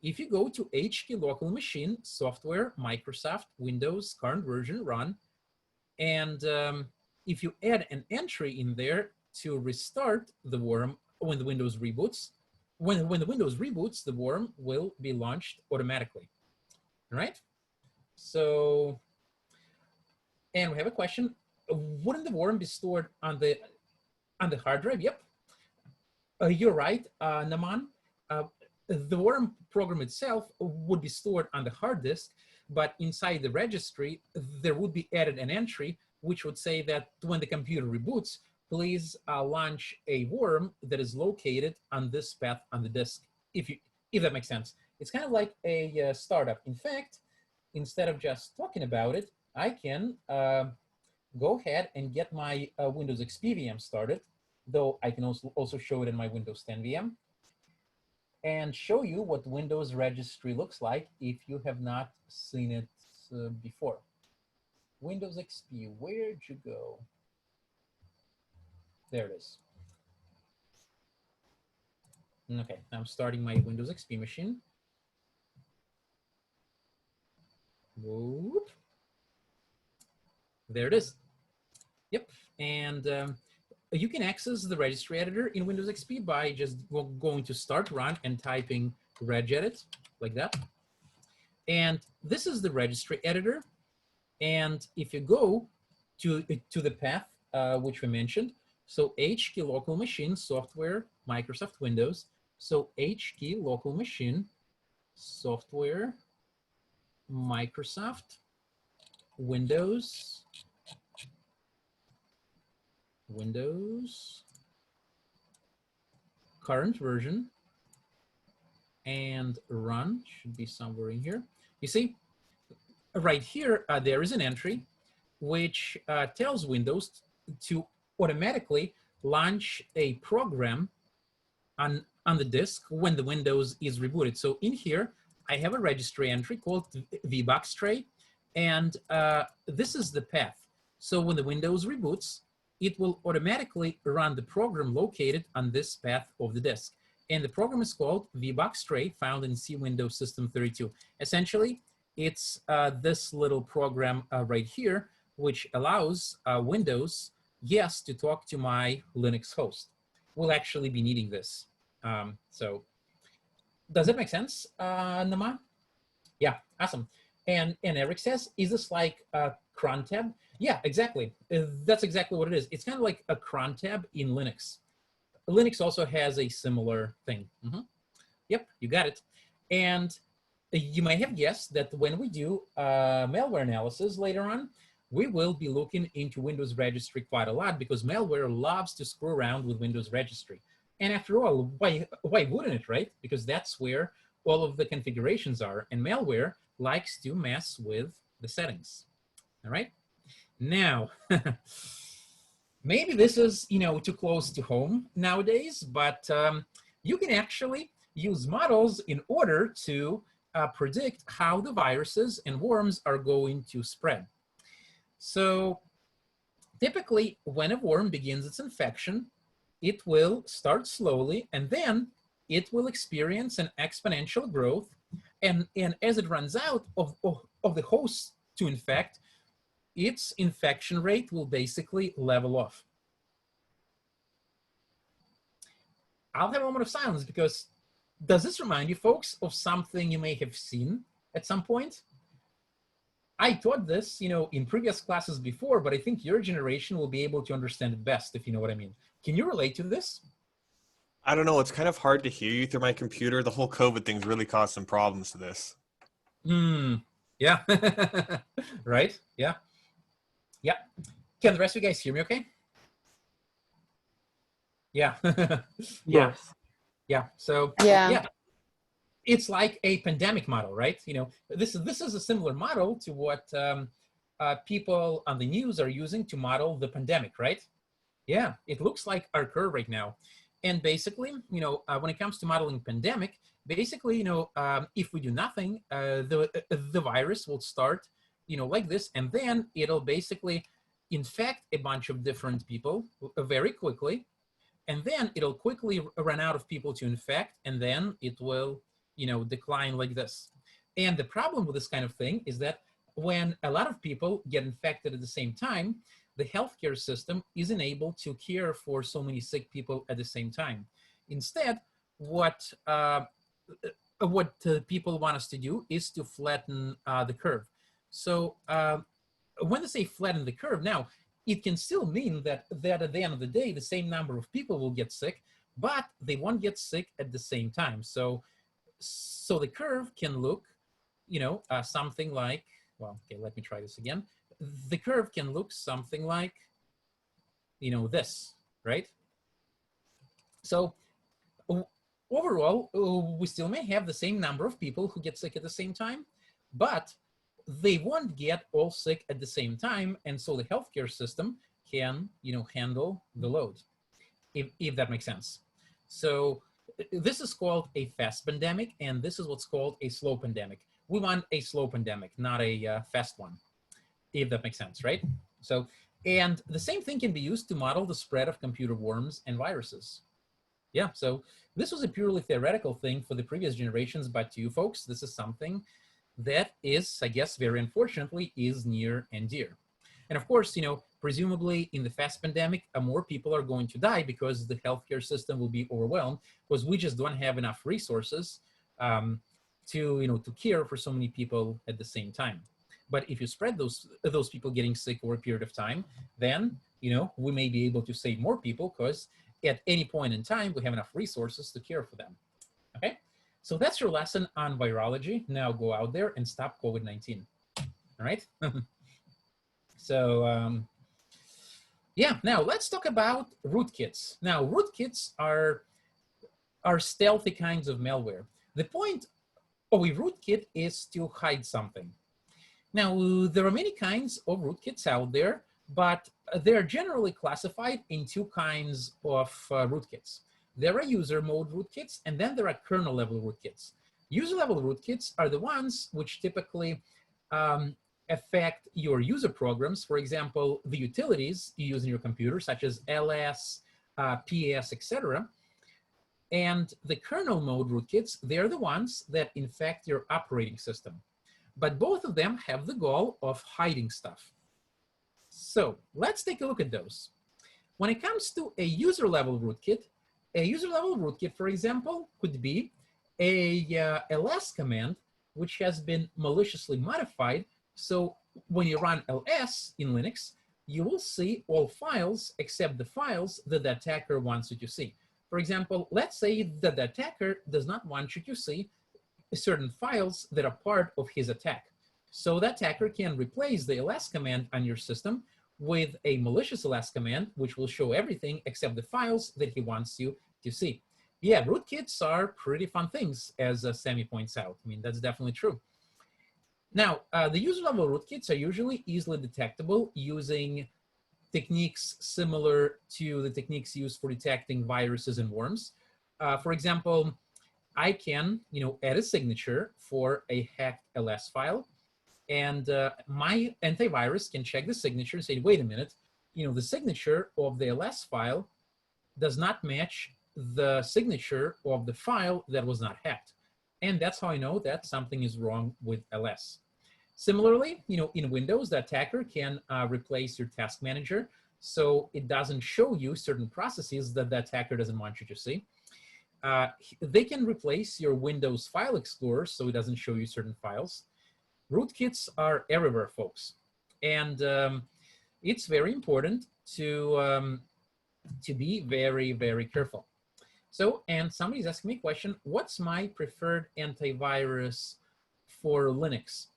if you go to HK local machine, software, Microsoft, Windows, current version, run, and if you add an entry in there to restart the worm when the Windows reboots, when the Windows reboots, the worm will be launched automatically. All right? So, and we have a question. Wouldn't the worm be stored on the hard drive? Yep. You're right, Naman. The worm program itself would be stored on the hard disk, but inside the registry, there would be added an entry which would say that when the computer reboots, please launch a worm that is located on this path on the disk, if that makes sense. It's kind of like a startup. In fact, instead of just talking about it, I can go ahead and get my Windows XP VM started, though I can also show it in my Windows 10 VM, and show you what Windows registry looks like if you have not seen it before. Windows XP, where'd you go? There it is. Okay, I'm starting my Windows XP machine. Whoop. There it is. Yep, and you can access the registry editor in Windows XP by just going to Start Run and typing regedit, like that. And this is the registry editor. And if you go to the path which we mentioned, so HKey local machine software Microsoft Windows. So HKey local machine software Microsoft Windows current version, and run should be somewhere in here. You see, right here, there is an entry which tells Windows to automatically launch a program on the disk when the Windows is rebooted. So in here, I have a registry entry called vboxtray, and this is the path. So when the Windows reboots, it will automatically run the program located on this path of the disk. And the program is called vboxtray, found in C Windows System 32. Essentially, it's this little program right here, which allows Windows, yes, to talk to my Linux host. We'll actually be needing this. So does it make sense, Nama? Yeah, awesome. And Eric says, is this like a cron tab? Yeah, exactly. That's exactly what it is. It's kind of like a cron tab in Linux. Linux also has a similar thing. Yep, you got it. And you might have guessed that when we do malware analysis later on, we will be looking into Windows registry quite a lot, because malware loves to screw around with Windows registry. And after all, why wouldn't it, right? Because that's where all of the configurations are, and malware likes to mess with the settings. All right. Now, maybe this is, too close to home nowadays, but you can actually use models in order to predict how the viruses and worms are going to spread. So typically, when a worm begins its infection, it will start slowly, and then it will experience an exponential growth. And as it runs out of the hosts to infect, its infection rate will basically level off. I'll have a moment of silence, because does this remind you, folks, of something you may have seen at some point? I taught this, in previous classes before, but I think your generation will be able to understand it best, if you know what I mean. Can you relate to this? I don't know. It's kind of hard to hear you through my computer. The whole COVID thing's really caused some problems to this. Yeah. Right? Yeah. Yeah. Can the rest of you guys hear me okay? Yeah. Yes. Yeah. So, Yeah. it's like a pandemic model, right? This is a similar model to what people on the news are using to model the pandemic, right? Yeah, it looks like our curve right now. And basically, when it comes to modeling pandemic, basically, if we do nothing, the virus will start, like this, and then it'll basically infect a bunch of different people very quickly, and then it'll quickly run out of people to infect, and then it will, decline like this. And the problem with this kind of thing is that when a lot of people get infected at the same time, the healthcare system isn't able to care for so many sick people at the same time. Instead, what people want us to do is to flatten the curve. So when they say flatten the curve, now, it can still mean that at the end of the day, the same number of people will get sick, but they won't get sick at the same time. So the curve can look, something like, well, okay, let me try this again. The curve can look something like, this, right? So overall, we still may have the same number of people who get sick at the same time, but they won't get all sick at the same time, and so the healthcare system can, handle the load, if that makes sense. So this is called a fast pandemic, and this is what's called a slow pandemic. We want a slow pandemic, not a fast one, if that makes sense, right? So, and the same thing can be used to model the spread of computer worms and viruses. Yeah, so this was a purely theoretical thing for the previous generations, but to you folks, this is something that is, I guess, very unfortunately, is near and dear. And of course, presumably in the fast pandemic, more people are going to die because the healthcare system will be overwhelmed because we just don't have enough resources to care for so many people at the same time. But if you spread those people getting sick over a period of time, then we may be able to save more people because at any point in time we have enough resources to care for them. Okay, so that's your lesson on virology. Now go out there and stop COVID-19. All right. So yeah, now let's talk about rootkits. Now rootkits are stealthy kinds of malware. The point of a rootkit is to hide something. Now, there are many kinds of rootkits out there, but they're generally classified in two kinds of rootkits. There are user mode rootkits, and then there are kernel level rootkits. User level rootkits are the ones which typically affect your user programs. For example, the utilities you use in your computer, such as ls, ps, etc. And the kernel mode rootkits, they're the ones that infect your operating system. But both of them have the goal of hiding stuff. So let's take a look at those. When it comes to a user level rootkit, for example, could be a ls command, which has been maliciously modified. So when you run ls in Linux, you will see all files except the files that the attacker wants you to see. For example, let's say that the attacker does not want you to see certain files that are part of his attack. So the attacker can replace the ls command on your system with a malicious ls command, which will show everything except the files that he wants you to see. Yeah, rootkits are pretty fun things, as Sammy points out. I mean, that's definitely true. Now, the user level rootkits are usually easily detectable using techniques similar to the techniques used for detecting viruses and worms. For example, I can, add a signature for a hacked ls file, and my antivirus can check the signature and say, wait a minute, the signature of the ls file does not match the signature of the file that was not hacked. And that's how I know that something is wrong with ls. Similarly, in Windows, the attacker can replace your task manager so it doesn't show you certain processes that the attacker doesn't want you to see. They can replace your Windows File Explorer so it doesn't show you certain files. Rootkits are everywhere, folks. And it's very important to be very, very careful. So, and somebody's asking me a question, what's my preferred antivirus for Linux?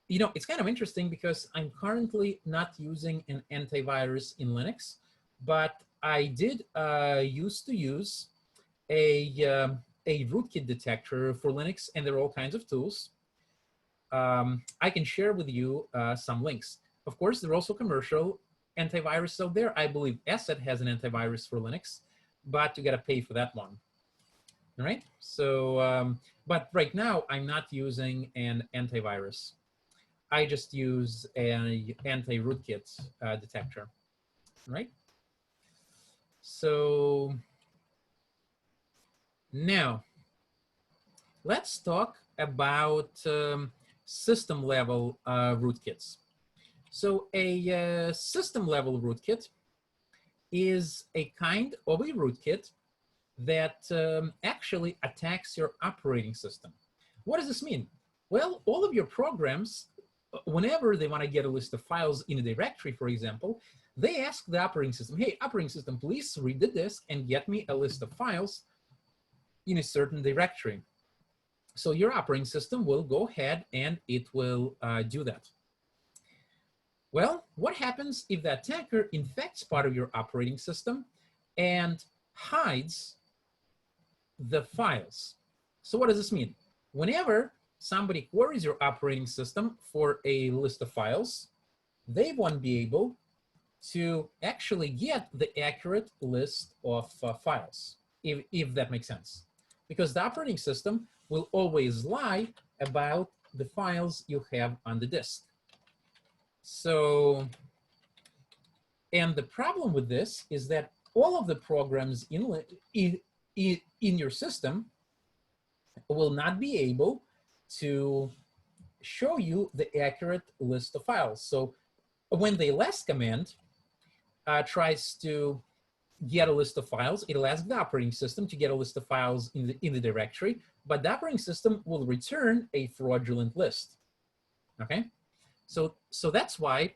It's kind of interesting because I'm currently not using an antivirus in Linux, but I did used to use a rootkit detector for Linux, and there are all kinds of tools. I can share with you some links. Of course, there are also commercial antivirus out there. I believe Asset has an antivirus for Linux, but you got to pay for that one. All right. So, but right now I'm not using an antivirus. I just use an anti-rootkit detector. All right. So now let's talk about system level rootkits. So a system level rootkit is a kind of a rootkit that actually attacks your operating system. What does this mean? Well, all of your programs, whenever they want to get a list of files in a directory, for example, they ask the operating system, hey, operating system, please read the disk and get me a list of files in a certain directory. So your operating system will go ahead and it will do that. Well, what happens if the attacker infects part of your operating system and hides the files? So what does this mean? Whenever somebody queries your operating system for a list of files, they won't be able to actually get the accurate list of files, if that makes sense. Because the operating system will always lie about the files you have on the disk. So, and the problem with this is that all of the programs in your system will not be able to show you the accurate list of files. So when the last command tries to get a list of files, it'll ask the operating system to get a list of files in the directory, but the operating system will return a fraudulent list. Okay, so that's why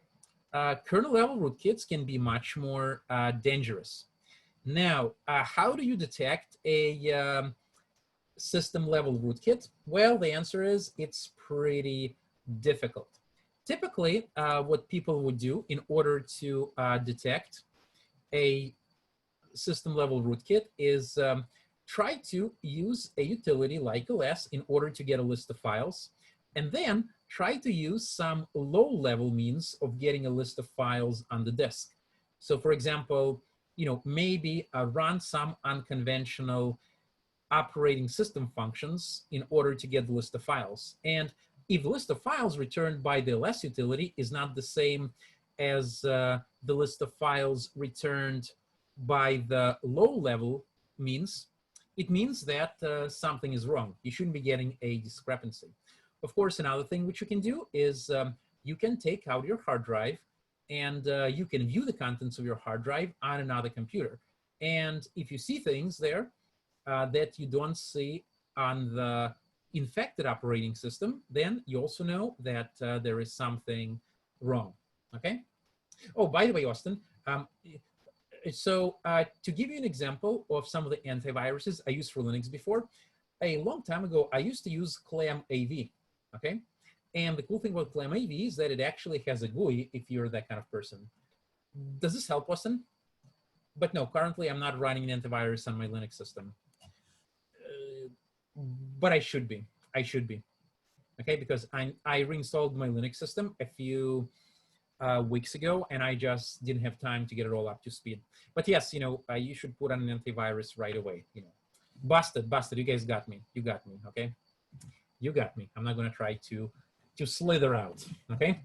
kernel level rootkits can be much more dangerous. Now, how do you detect a system level rootkit? Well, the answer is it's pretty difficult. Typically, what people would do in order to detect a system level rootkit is try to use a utility like ls in order to get a list of files, and then try to use some low level means of getting a list of files on the disk. So for example, maybe run some unconventional operating system functions in order to get the list of files. And if the list of files returned by the ls utility is not the same as the list of files returned by the low level means, it means that something is wrong. You shouldn't be getting a discrepancy. Of course, another thing which you can do is you can take out your hard drive and you can view the contents of your hard drive on another computer. And if you see things there that you don't see on the infected operating system, then you also know that there is something wrong. Okay. Oh, by the way, Austin, so to give you an example of some of the antiviruses I used for Linux before, a long time ago, I used to use ClamAV, okay? And the cool thing about ClamAV is that it actually has a GUI if you're that kind of person. Does this help, Austin? But no, currently I'm not running an antivirus on my Linux system. But I should be, okay? Because I reinstalled my Linux system a few weeks ago, and I just didn't have time to get it all up to speed. But yes, you should put on an antivirus right away. Busted, you guys got me. You got me, okay? You got me. I'm not gonna try to slither out, okay?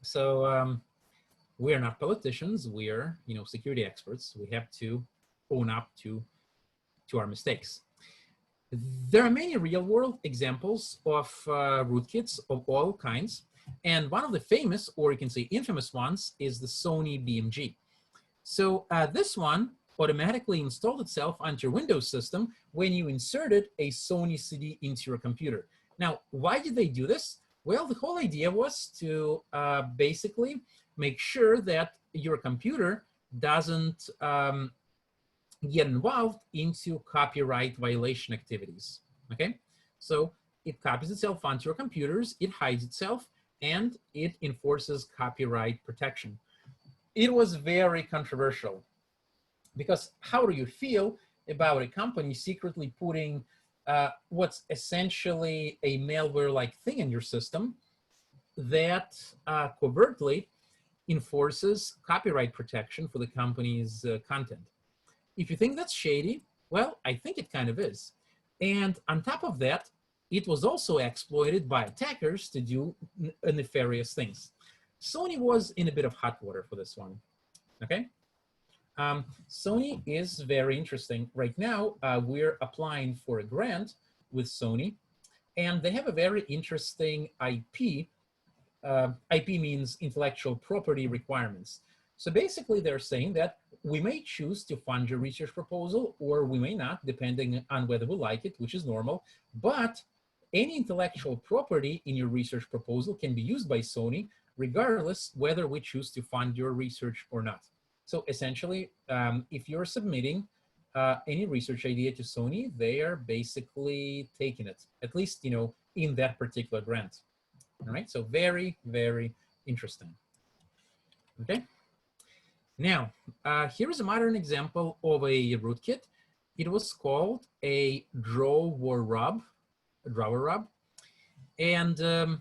So we are not politicians. We are, security experts. We have to own up to our mistakes. There are many real-world examples of rootkits of all kinds. And one of the famous, or you can say infamous ones, is the Sony BMG. So this one automatically installed itself onto your Windows system when you inserted a Sony CD into your computer. Now, why did they do this? Well, the whole idea was to basically make sure that your computer doesn't get involved into copyright violation activities, okay? So it copies itself onto your computers, it hides itself, and it enforces copyright protection. It was very controversial because how do you feel about a company secretly putting what's essentially a malware-like thing in your system that covertly enforces copyright protection for the company's content? If you think that's shady, well, I think it kind of is. And on top of that, it was also exploited by attackers to do nefarious things. Sony was in a bit of hot water for this one, okay? Sony is very interesting. Right now, we're applying for a grant with Sony, and they have a very interesting IP. IP means intellectual property requirements. So basically, they're saying that we may choose to fund your research proposal, or we may not, depending on whether we like it, which is normal. But any intellectual property in your research proposal can be used by Sony, regardless whether we choose to fund your research or not. So essentially, if you're submitting any research idea to Sony, they are basically taking it, at least in that particular grant. All right, so very, very Interesting. Okay. Now, here is a modern example of a rootkit. It was called a drawer rub, and the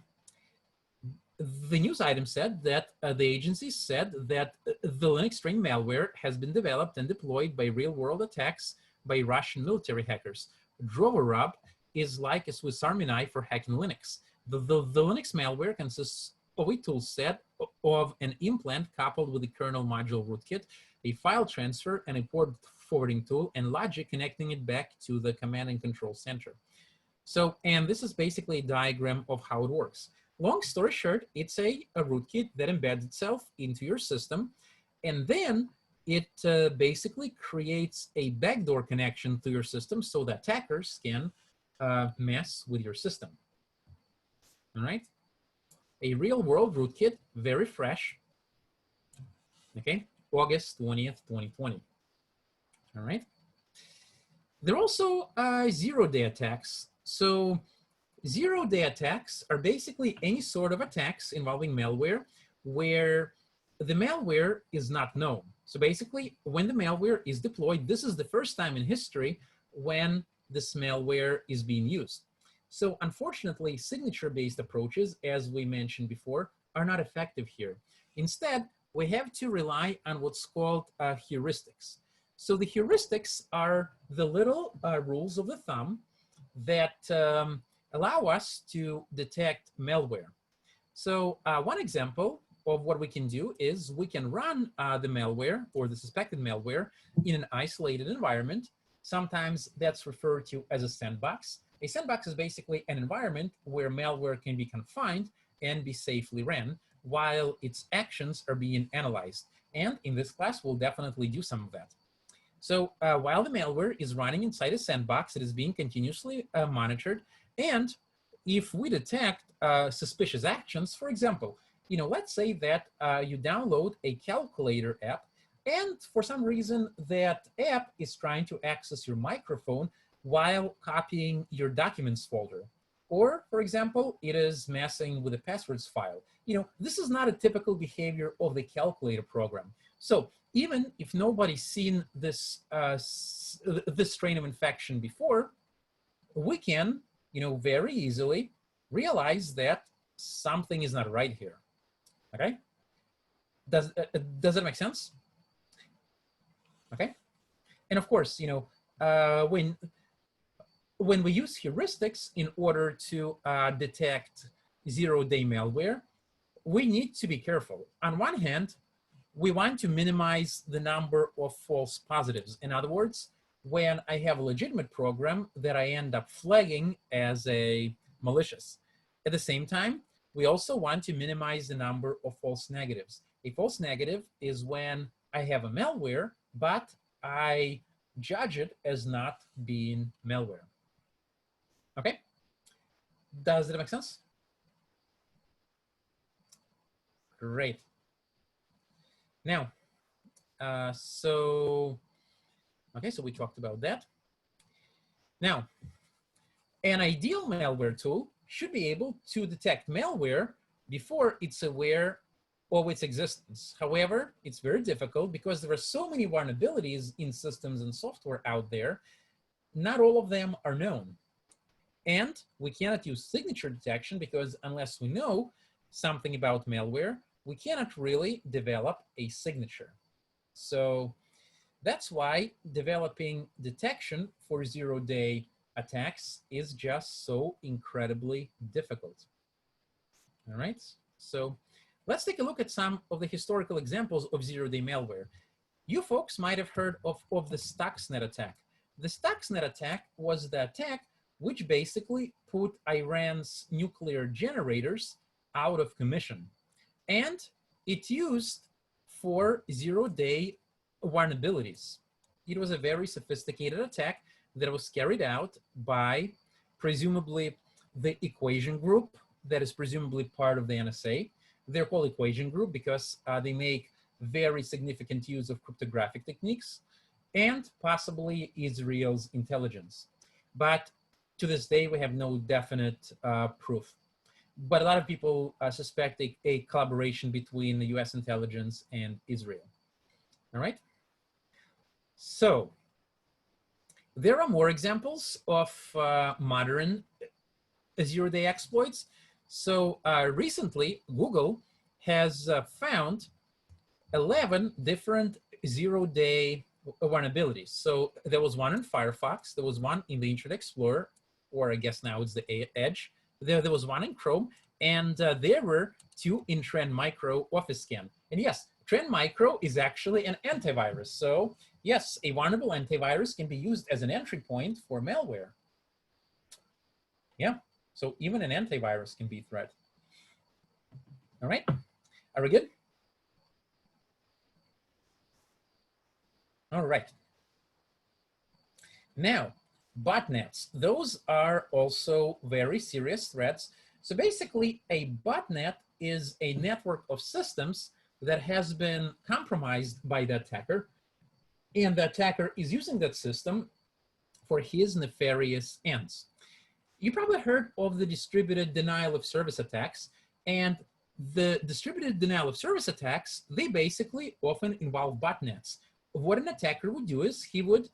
news item said that the agency said that the Linux string malware has been developed and deployed by real-world attacks by Russian military hackers. Drovorub is like a Swiss Army knife for hacking Linux. The Linux malware consists of a tool set of an implant coupled with a kernel module rootkit, a file transfer, and a port forwarding tool, and logic connecting it back to the command and control center. So, and this is basically a diagram of how it works. Long story short, it's a rootkit that embeds itself into your system, and then it basically creates a backdoor connection to your system so that attackers can mess with your system. All right? A real-world rootkit, very fresh. Okay, August 20th, 2020. All right? There are also zero-day attacks. So zero-day attacks are basically any sort of attacks involving malware where the malware is not known. So basically, when the malware is deployed, this is the first time in history when this malware is being used. So unfortunately, signature-based approaches, as we mentioned before, are not effective here. Instead, we have to rely on what's called heuristics. So the heuristics are the little rules of the thumb that allow us to detect malware. So one example of what we can do is we can run the malware or the suspected malware in an isolated environment. Sometimes that's referred to as a sandbox. A sandbox is basically an environment where malware can be confined and be safely ran while its actions are being analyzed. And in this class, we'll definitely do some of that. So while the malware is running inside a sandbox, it is being continuously monitored. And if we detect suspicious actions, for example, let's say that you download a calculator app, and for some reason that app is trying to access your microphone while copying your documents folder. Or, for example, it is messing with a passwords file. This is not a typical behavior of the calculator program. So even if nobody's seen this strain of infection before, we can, very easily realize that something is not right here. Okay? Does it make sense? Okay. And of course, when we use heuristics in order to detect zero-day malware, we need to be careful. On one hand, we want to minimize the number of false positives. In other words, when I have a legitimate program that I end up flagging as a malicious. At the same time, we also want to minimize the number of false negatives. A false negative is when I have a malware, but I judge it as not being malware. Okay? Does it make sense? Great. Now, so we talked about that. Now, an ideal malware tool should be able to detect malware before it's aware of its existence. However, it's very difficult because there are so many vulnerabilities in systems and software out there. Not all of them are known. And we cannot use signature detection because unless we know something about malware, we cannot really develop a signature. So that's why developing detection for zero-day attacks is just so incredibly difficult. All right, so let's take a look at some of the historical examples of zero-day malware. You folks might have heard of the Stuxnet attack. The Stuxnet attack was the attack which basically put Iran's nuclear generators out of commission. And it used for zero-day vulnerabilities. It was a very sophisticated attack that was carried out by presumably the Equation Group that is presumably part of the NSA. They're called Equation Group because they make very significant use of cryptographic techniques and possibly Israel's intelligence. But to this day, we have no definite proof. but a lot of people suspect a collaboration between the US intelligence and Israel. All right. So there are more examples of modern zero-day exploits. So recently, Google has found 11 different zero-day vulnerabilities. So there was one in Firefox, there was one in the Internet Explorer, or I guess now it's the Edge. There was one in Chrome, and there were 2 in Trend Micro Office Scan. And yes, Trend Micro is actually an antivirus. So yes, a vulnerable antivirus can be used as an entry point for malware. Yeah, so even an antivirus can be a threat. All right, are we good? All right. Now, botnets, those are also very serious threats. So basically, a botnet is a network of systems that has been compromised by the attacker, and the attacker is using that system for his nefarious ends. You probably heard of the distributed denial of service attacks, and the distributed denial of service attacks, they basically often involve botnets. What an attacker would do is he would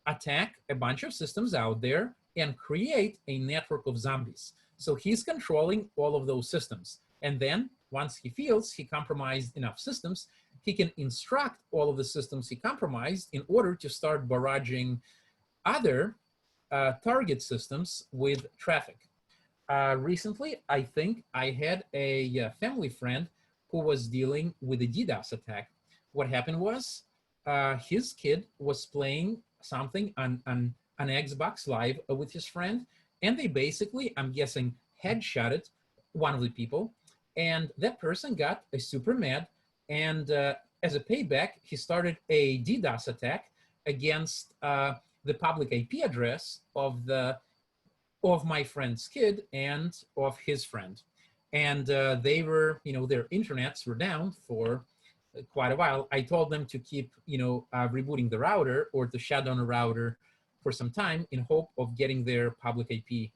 attack a bunch of systems out there and create a network of zombies. So he's controlling all of those systems. And then once he feels he compromised enough systems, he can instruct all of the systems he compromised in order to start barraging other target systems with traffic. Recently, I think I had a family friend who was dealing with a DDoS attack. What happened was his kid was playing something on Xbox Live with his friend, and they basically, I'm guessing, headshotted one of the people, and that person got super mad, and as a payback, he started a DDoS attack against the public IP address of my friend's kid and of his friend. And they were, their internets were down for quite a while. I told them to keep, rebooting the router or to shut down the router for some time in hope of getting their public IP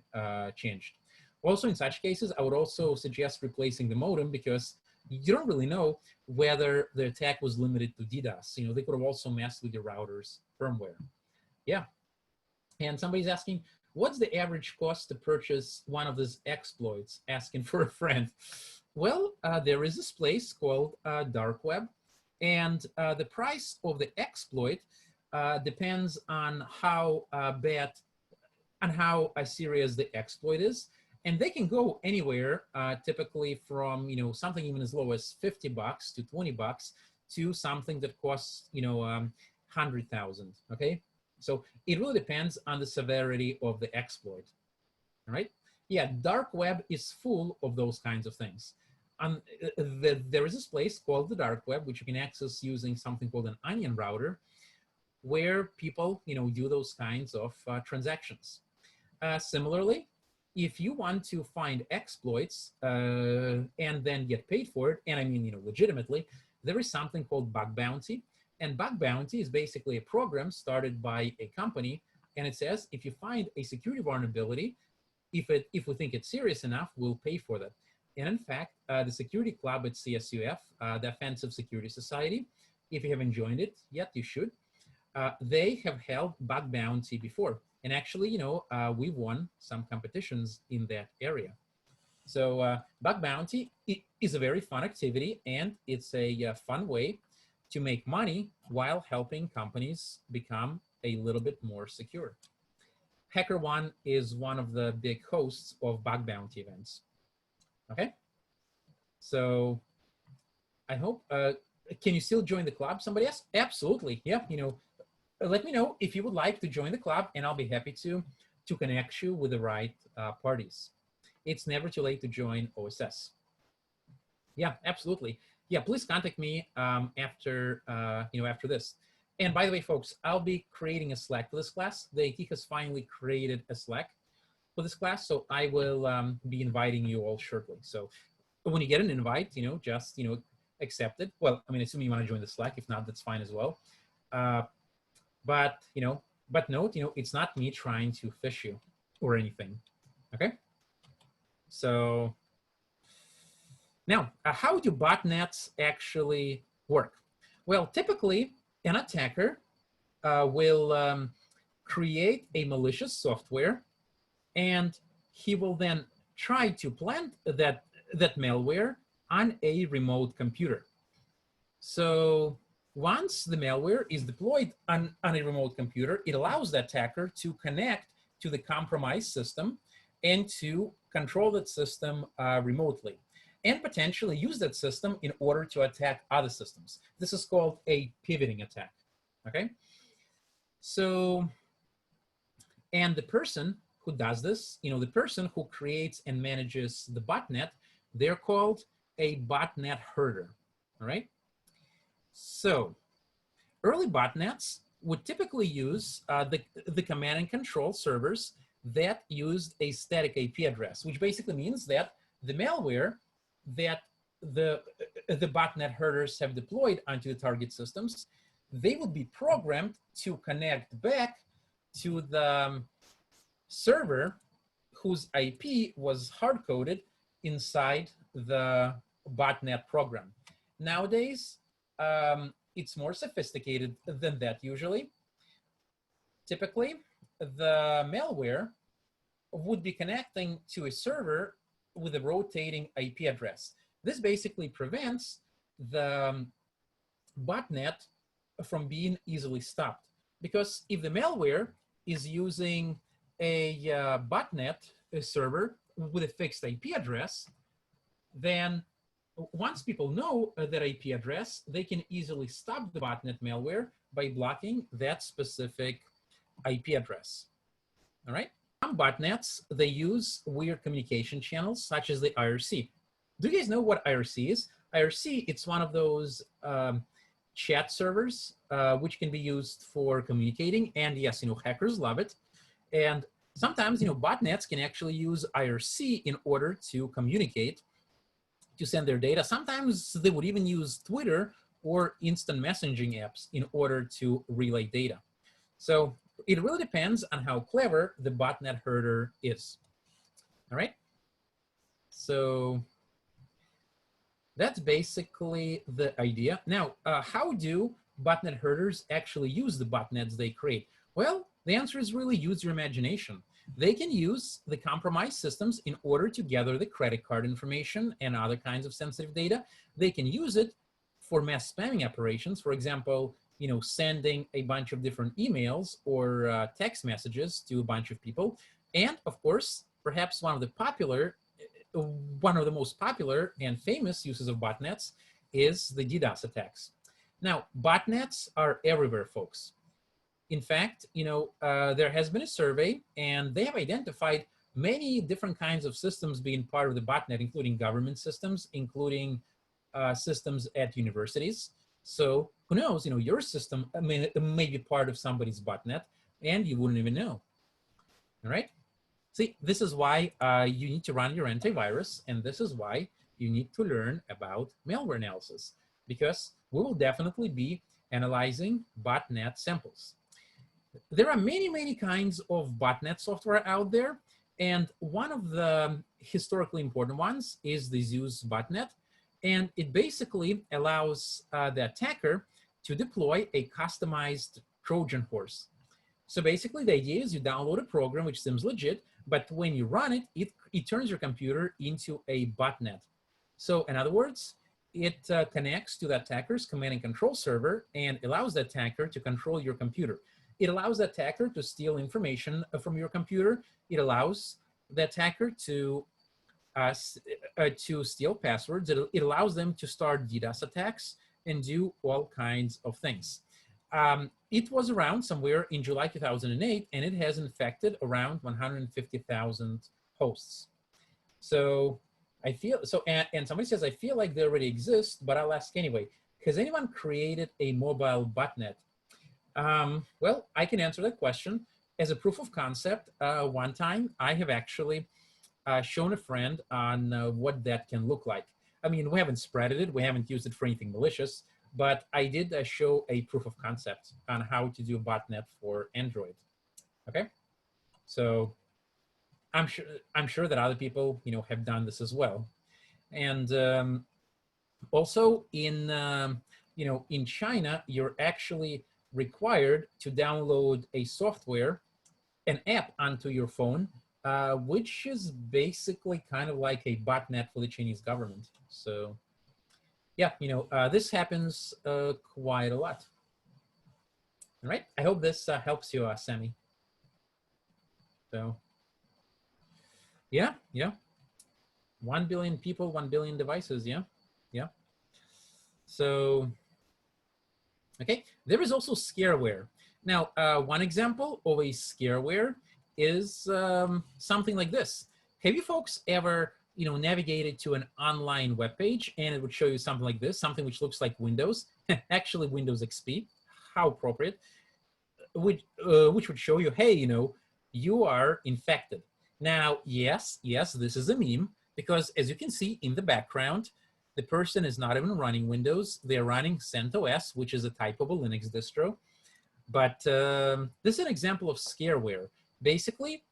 changed. Also, in such cases, I would also suggest replacing the modem because you don't really know whether the attack was limited to DDoS. They could have also messed with your router's firmware. Yeah. And somebody's asking, what's the average cost to purchase one of these exploits? Asking for a friend. Well, there is this place called Dark Web, and the price of the exploit depends on how bad and how serious the exploit is. And they can go anywhere, typically from something even as low as $50 to $20 to something that costs 100,000. Okay, so it really depends on the severity of the exploit. All right, yeah, dark web is full of those kinds of things. There is this place called the dark web, which you can access using something called an onion router, where people do those kinds of transactions. Similarly, if you want to find exploits and then get paid for it, and I mean, legitimately, there is something called bug bounty. And bug bounty is basically a program started by a company. And it says, if you find a security vulnerability, if we think it's serious enough, we'll pay for that. And in fact, the security club at CSUF, the Offensive Security Society, if you haven't joined it yet, you should. They have held bug bounty before. And actually, we've won some competitions in that area. So bug bounty is a very fun activity, and it's a fun way to make money while helping companies become a little bit more secure. HackerOne is one of the big hosts of bug bounty events. Okay, so I hope, can you still join the club? Somebody asked. Absolutely, yeah, let me know if you would like to join the club, and I'll be happy to connect you with the right parties. It's never too late to join OSS. Yeah, absolutely. Yeah, please contact me after after this. And by the way, folks, I'll be creating a Slack for this class. The AT has finally created a Slack for this class, so I will be inviting you all shortly. So when you get an invite, just accept it. Well, I mean, assuming you want to join the Slack. If not, that's fine as well. But note, it's not me trying to fish you or anything. Okay. So Now, how do botnets actually work? Well, typically, an attacker will create a malicious software, and he will then try to plant that malware on a remote computer. So once the malware is deployed on a remote computer, it allows the attacker to connect to the compromised system and to control that system remotely, and potentially use that system in order to attack other systems. This is called a pivoting attack, okay? So, and the person who does this, the person who creates and manages the botnet, they're called a botnet herder, all right? So early botnets would typically use the command and control servers that used a static IP address, which basically means that the malware that the botnet herders have deployed onto the target systems, they would be programmed to connect back to the server whose IP was hard-coded inside the botnet program. Nowadays, it's more sophisticated than that usually. Typically, the malware would be connecting to a server with a rotating IP address. This basically prevents the botnet from being easily stopped. Because if the malware is using a botnet server with a fixed IP address, then once people know that IP address, they can easily stop the botnet malware by blocking that specific IP address. All right. Some botnets, they use weird communication channels such as the IRC. Do you guys know what IRC is? IRC, it's one of those chat servers which can be used for communicating, and yes, hackers love it. And sometimes, botnets can actually use IRC in order to communicate, to send their data. Sometimes they would even use Twitter or instant messaging apps in order to relay data. So it really depends on how clever the botnet herder is. All right. So that's basically the idea. Now, how do botnet herders actually use the botnets they create? Well, the answer is really use your imagination. They can use the compromised systems in order to gather the credit card information and other kinds of sensitive data. They can use it for mass spamming operations. For example, sending a bunch of different emails or text messages to a bunch of people. And of course, perhaps one of the most popular and famous uses of botnets is the DDoS attacks. Now, botnets are everywhere, folks. In fact, there has been a survey, and they have identified many different kinds of systems being part of the botnet, including government systems, including systems at universities. So who knows, your system may be part of somebody's botnet, and you wouldn't even know. All right. See, this is why you need to run your antivirus, and this is why you need to learn about malware analysis, because we will definitely be analyzing botnet samples. There are many, many kinds of botnet software out there, and one of the historically important ones is the Zeus botnet, and it basically allows the attacker to deploy a customized Trojan horse. So basically, the idea is you download a program which seems legit, but when you run it, it turns your computer into a botnet. So in other words, it connects to the attacker's command and control server and allows the attacker to control your computer. It allows the attacker to steal information from your computer. It allows the attacker to steal passwords. It allows them to start DDoS attacks and do all kinds of things. It was around somewhere in July 2008, and it has infected around 150,000 hosts. So I feel, and somebody says, I feel like they already exist, but I'll ask anyway. Has anyone created a mobile botnet? Well, I can answer that question. As a proof of concept, one time I have actually shown a friend on what that can look like. I mean, we haven't spreaded it. We haven't used it for anything malicious, but I did show a proof of concept on how to do a botnet for Android. Okay, so I'm sure that other people, have done this as well. And also in China, you're actually required to download a software, an app onto your phone, which is basically kind of like a botnet for the Chinese government. So yeah, this happens quite a lot. All right, I hope this helps you, Sammy. So yeah, 1 billion people, 1 billion devices, yeah. So, okay, there is also scareware. Now, one example of a scareware is something like this. Have you folks ever, navigated to an online web page and it would show you something like this, something which looks like Windows, actually Windows XP, how appropriate, which would show you, hey, you are infected. Now, yes, this is a meme because as you can see in the background, the person is not even running Windows. They're running CentOS, which is a type of a Linux distro. But this is an example of scareware. Basically,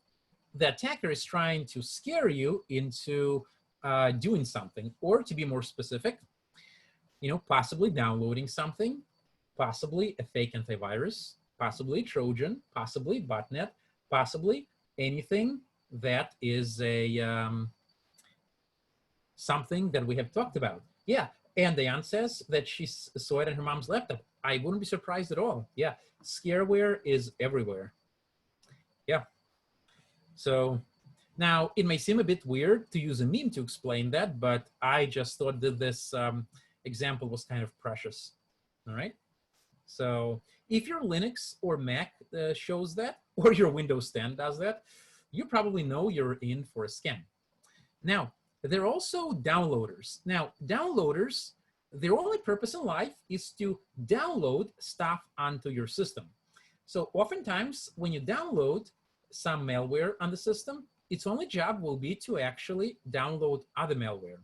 the attacker is trying to scare you into doing something, or to be more specific, possibly downloading something, possibly a fake antivirus, possibly a Trojan, possibly a botnet, possibly anything that is a something that we have talked about. Yeah, and Diane says that she saw it on her mom's laptop. I wouldn't be surprised at all. Yeah, scareware is everywhere. Yeah. So now it may seem a bit weird to use a meme to explain that, but I just thought that this example was kind of precious. All right. So if your Linux or Mac shows that, or your Windows 10 does that, you probably know you're in for a scam. Now, there are also downloaders. Now, downloaders, their only purpose in life is to download stuff onto your system. So oftentimes, when you download some malware on the system, its only job will be to actually download other malware.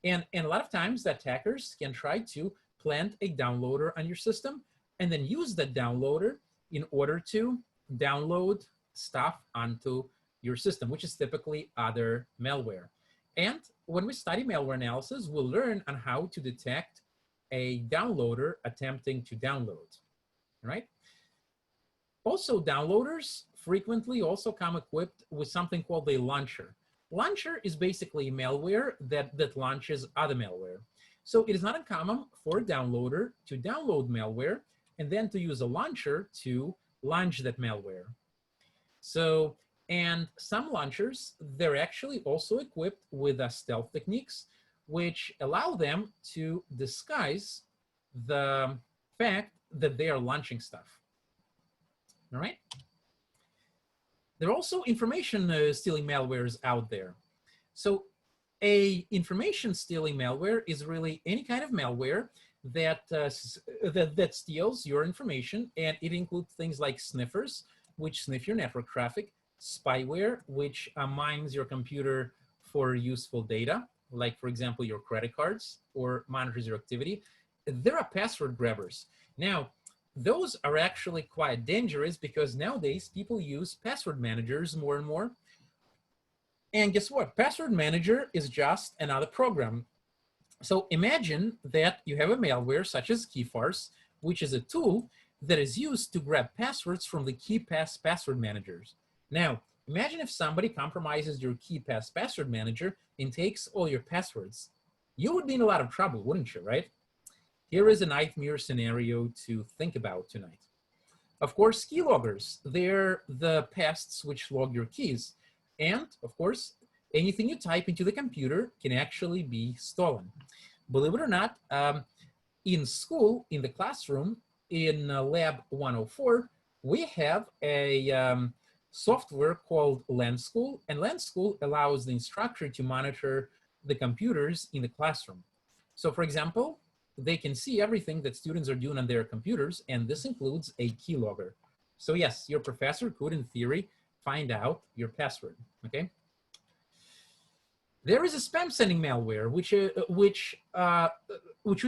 And a lot of times, the attackers can try to plant a downloader on your system and then use that downloader in order to download stuff onto your system, which is typically other malware. And when we study malware analysis, we'll learn on how to detect a downloader attempting to download, right? Also, downloaders frequently also come equipped with something called a launcher. Launcher is basically malware that launches other malware. So it is not uncommon for a downloader to download malware and then to use a launcher to launch that malware. So, and some launchers, they're actually also equipped with stealth techniques, which allow them to disguise the fact that they are launching stuff. All right. There are also information stealing malwares out there. So a information stealing malware is really any kind of malware that steals your information, and it includes things like sniffers, which sniff your network traffic, spyware, which mines your computer for useful data, like, for example, your credit cards, or monitors your activity. There are password grabbers. Now, those are actually quite dangerous because nowadays people use password managers more and more. And guess what? Password manager is just another program. So imagine that you have a malware such as KeyFarce, which is a tool that is used to grab passwords from the KeyPass password managers. Now, imagine if somebody compromises your KeyPass password manager and takes all your passwords. You would be in a lot of trouble, wouldn't you, right? Here is a nightmare scenario to think about tonight. Of course, keyloggers, they're the pests which log your keys. And of course, anything you type into the computer can actually be stolen. Believe it or not, in school, in the classroom, in lab 104, we have a software called LensSchool, and LensSchool allows the instructor to monitor the computers in the classroom. So for example, they can see everything that students are doing on their computers, and this includes a keylogger. So yes, your professor could, in theory, find out your password, okay? There is a spam sending malware, which used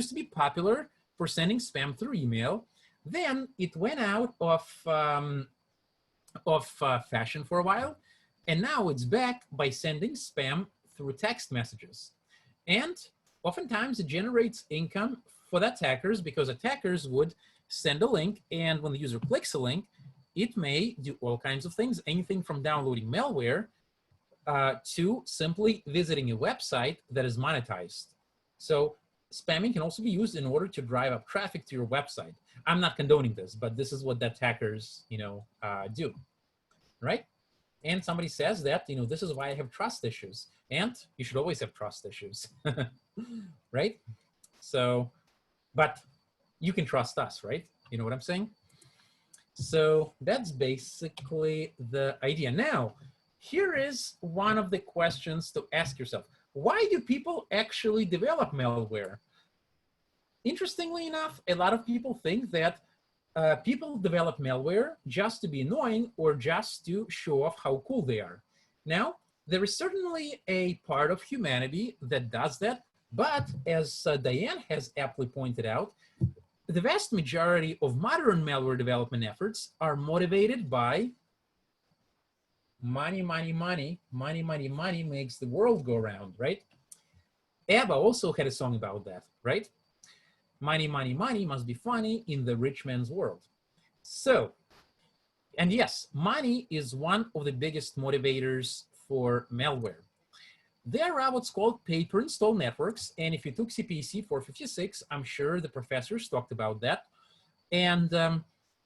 to be popular for sending spam through email. Then it went out of fashion for a while, and now it's back by sending spam through text messages. And oftentimes it generates income for the attackers because attackers would send a link, and when the user clicks a link, it may do all kinds of things, anything from downloading malware to simply visiting a website that is monetized. So spamming can also be used in order to drive up traffic to your website. I'm not condoning this, but this is what the attackers, do, right? And somebody says that, this is why I have trust issues. And you should always have trust issues, right? So, but you can trust us, right? You know what I'm saying? So that's basically the idea. Now, here is one of the questions to ask yourself. Why do people actually develop malware? Interestingly enough, a lot of people think that people develop malware just to be annoying or just to show off how cool they are. Now, there is certainly a part of humanity that does that, but as Diane has aptly pointed out, the vast majority of modern malware development efforts are motivated by money, money, money, money, money, money makes the world go round, right? ABBA also had a song about that, right? Money, money, money must be funny in the rich man's world. So, and yes, money is one of the biggest motivators for malware. There are what's called pay-per-install networks, and if you took CPC 456, I'm sure the professors talked about that. And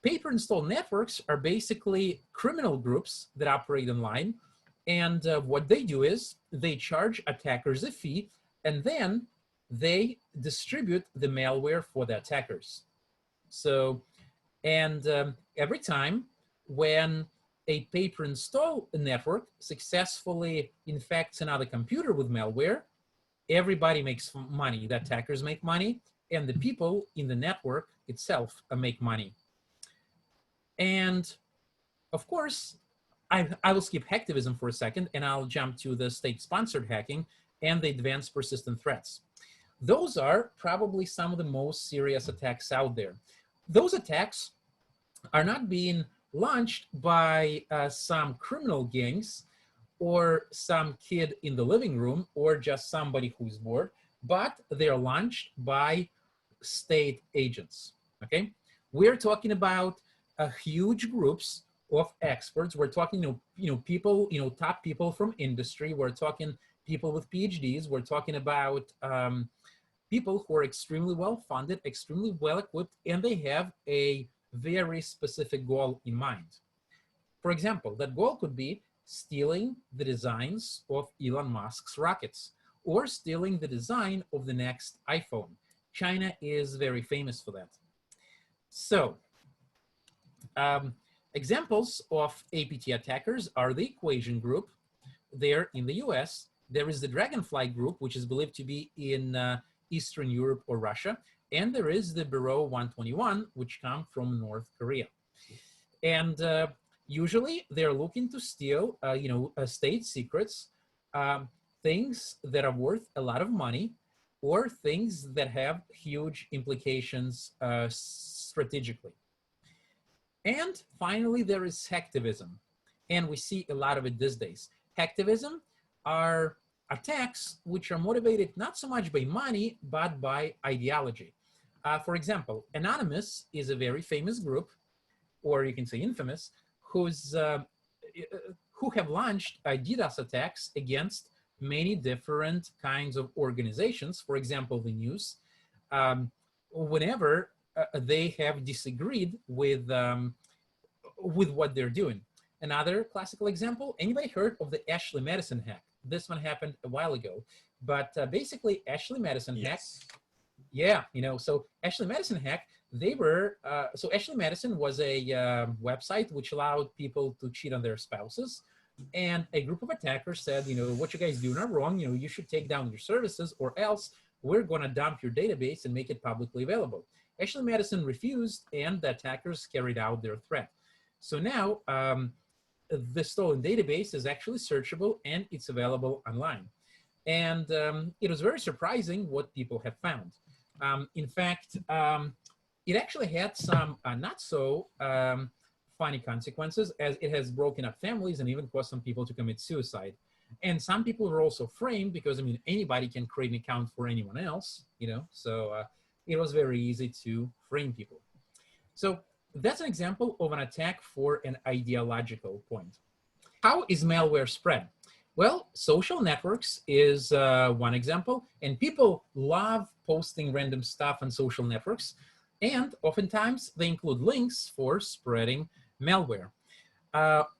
pay-per-install networks are basically criminal groups that operate online, and what they do is they charge attackers a fee, and then they distribute the malware for the attackers. So, and every time when a pay-per-install network successfully infects another computer with malware, everybody makes money. The attackers make money, and the people in the network itself make money. And of course, I will skip hacktivism for a second, and I'll jump to the state-sponsored hacking and the advanced persistent threats. Those are probably some of the most serious attacks out there. Those attacks are not being launched by some criminal gangs or some kid in the living room or just somebody who's bored, but they're launched by state agents, okay? We're talking about huge groups of experts. We're talking, people, top people from industry. We're talking people with PhDs. We're talking about people who are extremely well-funded, extremely well-equipped, and they have a very specific goal in mind. For example, that goal could be stealing the designs of Elon Musk's rockets or stealing the design of the next iPhone. China is very famous for that. So, examples of APT attackers are the Equation Group. There in the US. There is the Dragonfly Group, which is believed to be in Eastern Europe or Russia. And there is the Bureau 121, which come from North Korea. And usually they're looking to steal, state secrets, things that are worth a lot of money, or things that have huge implications strategically. And finally, there is hacktivism. And we see a lot of it these days. Hacktivism are attacks which are motivated not so much by money, but by ideology. For example, Anonymous is a very famous group, or you can say infamous, who have launched DDoS attacks against many different kinds of organizations. For example, the news, whenever they have disagreed with what they're doing. Another classical example, anybody heard of the Ashley Madison hack? This one happened a while ago, but basically Ashley Madison hack. Yeah, so Ashley Madison hack, they were, so Ashley Madison was a website which allowed people to cheat on their spouses. And a group of attackers said, what you guys doing are wrong. You should take down your services or else we're going to dump your database and make it publicly available. Ashley Madison refused, and the attackers carried out their threat. So now the stolen database is actually searchable and it's available online. And it was very surprising what people have found. In fact, it actually had some not so funny consequences, as it has broken up families and even caused some people to commit suicide. And some people were also framed because, I mean, anybody can create an account for anyone else, you know, so it was very easy to frame people. So that's an example of an attack for an ideological point. How is malware spread? Well, social networks is one example, and people love posting random stuff on social networks, and oftentimes they include links for spreading malware.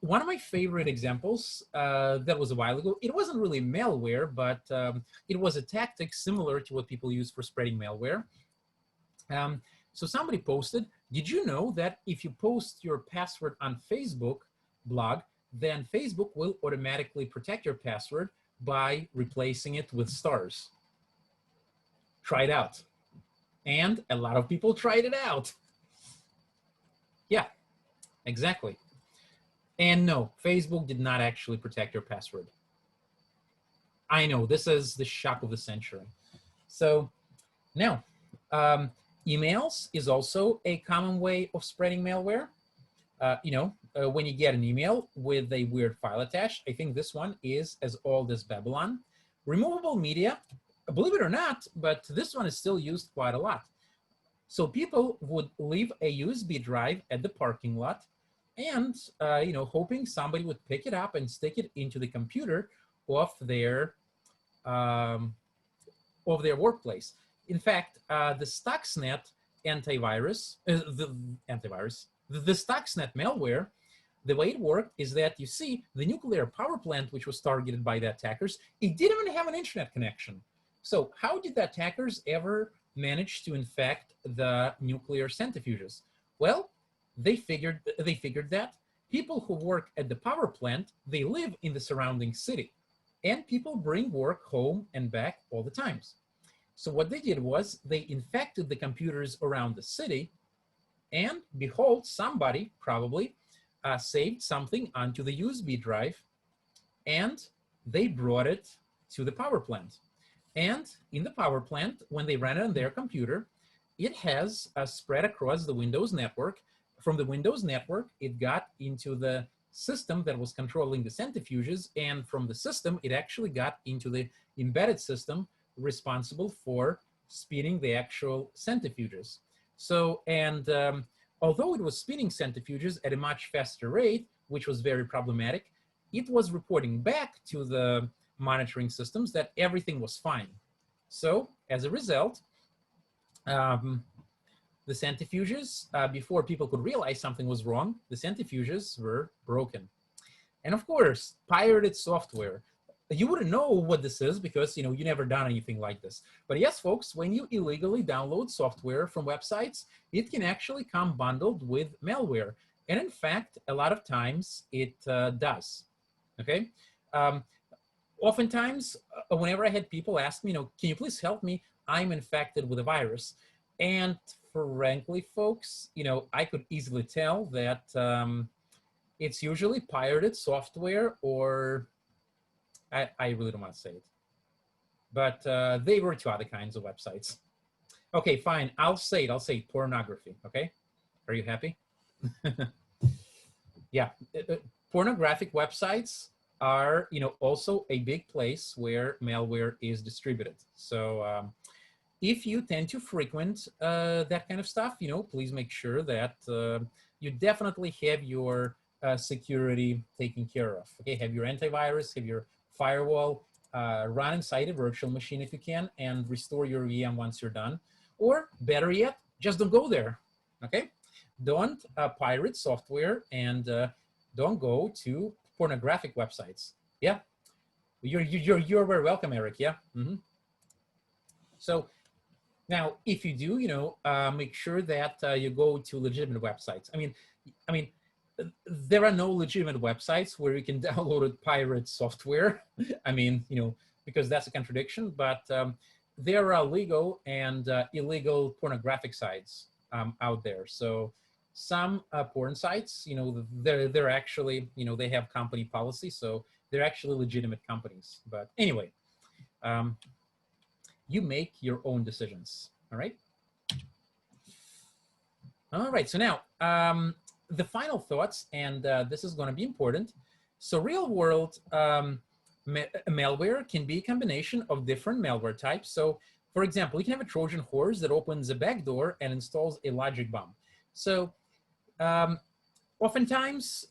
One of my favorite examples that was a while ago, it wasn't really malware, but it was a tactic similar to what people use for spreading malware. So somebody posted, did you know that if you post your password on Facebook blog, then Facebook will automatically protect your password by replacing it with stars? Try it out. And a lot of people tried it out. Yeah, exactly. And no, Facebook did not actually protect your password. I know, this is the shock of the century. So now, emails is also a common way of spreading malware. When you get an email with a weird file attached, I think this one is as old as Babylon. Removable media, believe it or not, but this one is still used quite a lot. So people would leave a USB drive at the parking lot and, hoping somebody would pick it up and stick it into the computer of their workplace. In fact, the Stuxnet antivirus, the Stuxnet malware, the way it worked is that, you see, the nuclear power plant, which was targeted by the attackers, it didn't even have an internet connection. So how did the attackers ever manage to infect the nuclear centrifuges? Well, they figured that people who work at the power plant, they live in the surrounding city, and people bring work home and back all the times. So what they did was they infected the computers around the city, and behold, somebody probably saved something onto the USB drive, and they brought it to the power plant. And in the power plant, when they ran it on their computer, it has spread across the Windows network. From the Windows network, it got into the system that was controlling the centrifuges, and from the system, it actually got into the embedded system responsible for spinning the actual centrifuges. So, and although it was spinning centrifuges at a much faster rate, which was very problematic, it was reporting back to the monitoring systems that everything was fine. So as a result, the centrifuges, before people could realize something was wrong, the centrifuges were broken. And of course, pirated software. You wouldn't know what this is because you never done anything like this. But yes, folks, when you illegally download software from websites, it can actually come bundled with malware. And in fact, a lot of times it does, okay? Oftentimes, whenever I had people ask me, can you please help me? I'm infected with a virus. And frankly, folks, I could easily tell that it's usually pirated software, or I really don't want to say it. But they were to other kinds of websites. Okay, fine. I'll say it, pornography, okay? Are you happy? Yeah, pornographic websites are, also a big place where malware is distributed. So if you tend to frequent that kind of stuff, please make sure that you definitely have your security taken care of. Okay, have your antivirus, have your firewall, run inside a virtual machine if you can, and restore your VM once you're done. Or better yet, just don't go there. Okay, don't pirate software, and don't go to pornographic websites. Yeah, you're very welcome, Eric. Yeah. Mm-hmm. So now, if you do, make sure that you go to legitimate websites. I mean, there are no legitimate websites where you can download pirate software. I mean, because that's a contradiction. But there are legal and illegal pornographic sites out there. So some porn sites, they're actually, they have company policy, so they're actually legitimate companies. But anyway. You make your own decisions, all right? All right, so now, the final thoughts, and this is gonna be important. So real world Malware can be a combination of different malware types. So, for example, you can have a Trojan horse that opens a backdoor and installs a logic bomb. So, oftentimes,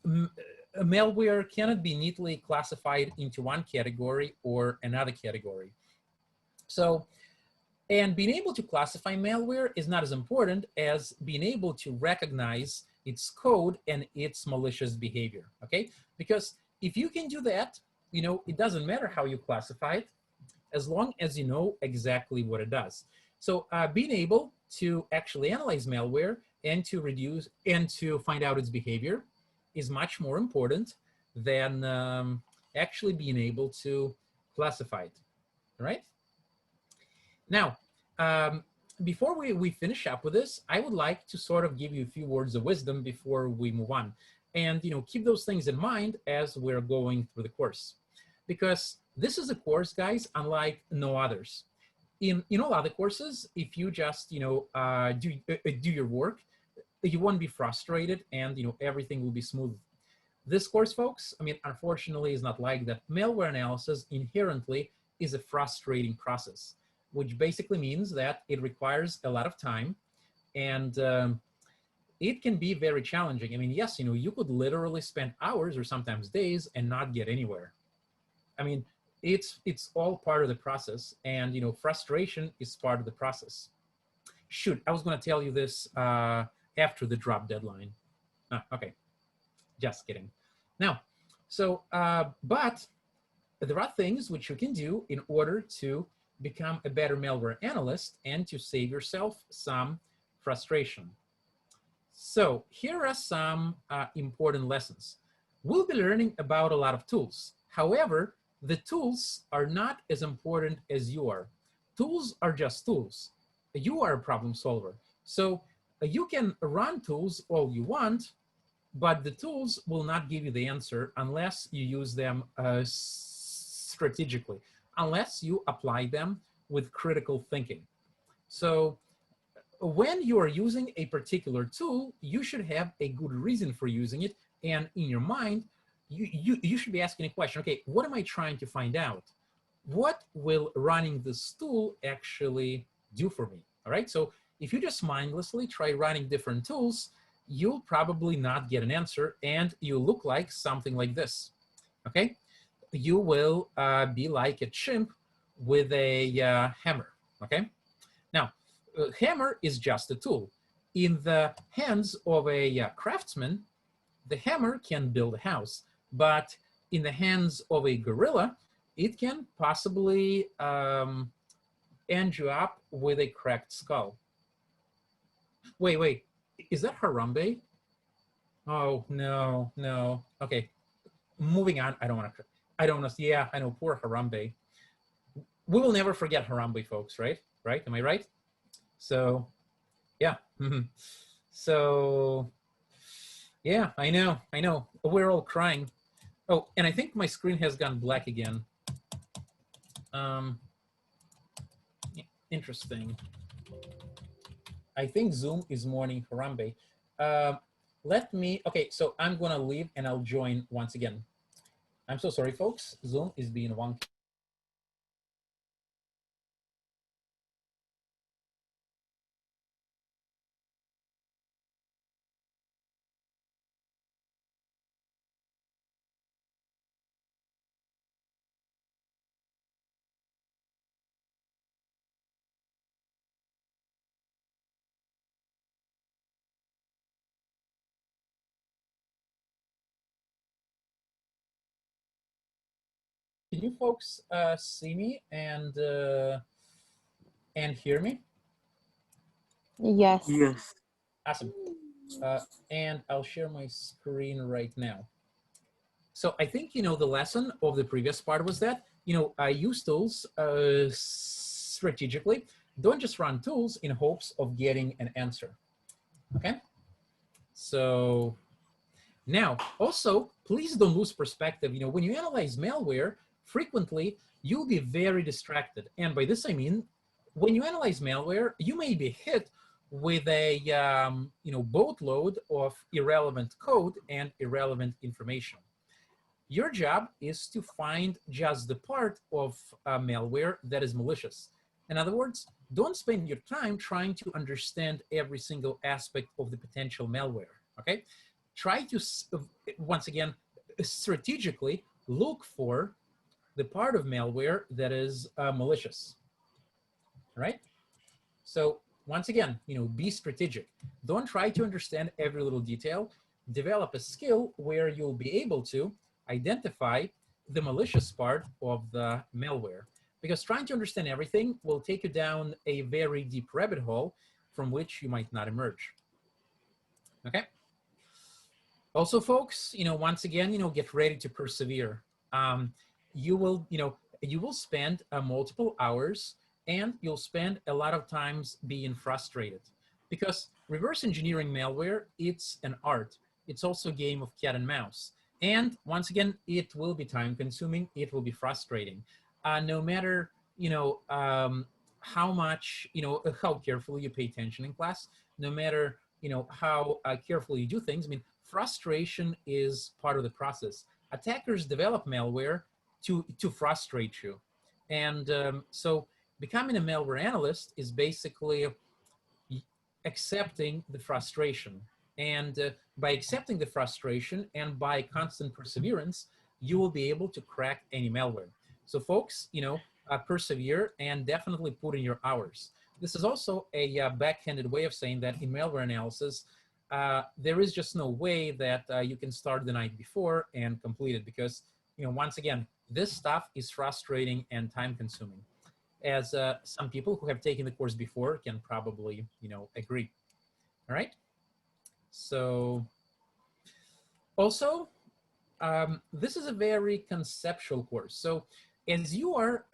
malware cannot be neatly classified into one category or another category. So, and being able to classify malware is not as important as being able to recognize its code and its malicious behavior, okay? Because if you can do that, you know, it doesn't matter how you classify it, as long as you know exactly what it does. So being able to actually analyze malware and to reduce and to find out its behavior is much more important than actually being able to classify it, right? Now, before we finish up with this, I would like to sort of give you a few words of wisdom before we move on. And, you know, keep those things in mind as we're going through the course. Because this is a course, guys, unlike no others. In all other courses, if you just, you know, do your work, you won't be frustrated and, you know, everything will be smooth. This course, folks, I mean, unfortunately, is not like that. Malware analysis inherently is a frustrating process, which basically means that it requires a lot of time and it can be very challenging. I mean, yes, you know, you could literally spend hours or sometimes days and not get anywhere. I mean, it's all part of the process, and, you know, frustration is part of the process. Shoot, I was going to tell you this after the drop deadline. Okay, just kidding. Now, so, but there are things which you can do in order to become a better malware analyst and to save yourself some frustration. So here are some important lessons. We'll be learning about a lot of tools. However, the tools are not as important as you are. Tools are just tools. You are a problem solver. So you can run tools all you want, but the tools will not give you the answer unless you use them strategically, unless you apply them with critical thinking. So when you are using a particular tool, you should have a good reason for using it. And in your mind, you should be asking a question, okay, what am I trying to find out? What will running this tool actually do for me? All right, so if you just mindlessly try running different tools, you'll probably not get an answer and you look like something like this, okay? You will be like a chimp with a hammer, okay? Now, a hammer is just a tool. In the hands of a craftsman, the hammer can build a house, but in the hands of a gorilla, it can possibly end you up with a cracked skull. Wait, is that Harambe? Oh, no. Okay, moving on. I don't want to, yeah, I know, poor Harambe. We will never forget Harambe, folks, right? Right, am I right? So, yeah. So, yeah, I know. We're all crying. Oh, and I think my screen has gone black again. Interesting. I think Zoom is mourning Harambe. Okay, so I'm gonna leave and I'll join once again. I'm so sorry, folks. Zoom is being wonky. Can you folks see me and hear me? Yes. Yes. Awesome. And I'll share my screen right now. So I think, you know, the lesson of the previous part was that, you know, I use tools strategically. Don't just run tools in hopes of getting an answer. Okay. So now, also, please don't lose perspective. You know, when you analyze malware, frequently you'll be very distracted. And by this, I mean, when you analyze malware, you may be hit with a you know, boatload of irrelevant code and irrelevant information. Your job is to find just the part of malware that is malicious. In other words, don't spend your time trying to understand every single aspect of the potential malware, okay? Try to, once again, strategically look for the part of malware that is malicious, right? So once again, be strategic. Don't try to understand every little detail. Develop a skill where you'll be able to identify the malicious part of the malware, because trying to understand everything will take you down a very deep rabbit hole from which you might not emerge. Okay. Also, folks, once again, get ready to persevere. You will spend multiple hours, and you'll spend a lot of times being frustrated, because reverse engineering malware, it's an art. It's also a game of cat and mouse. And once again, it will be time consuming. It will be frustrating. No matter, how much, how carefully you pay attention in class, no matter, how carefully you do things. I mean, frustration is part of the process. Attackers develop malware to frustrate you. And so becoming a malware analyst is basically accepting the frustration. And by accepting the frustration and by constant perseverance, you will be able to crack any malware. So folks, persevere and definitely put in your hours. This is also a backhanded way of saying that in malware analysis, there is just no way that you can start the night before and complete it, because, once again, this stuff is frustrating and time consuming, as some people who have taken the course before can probably, agree. All right. So also, this is a very conceptual course. So as you are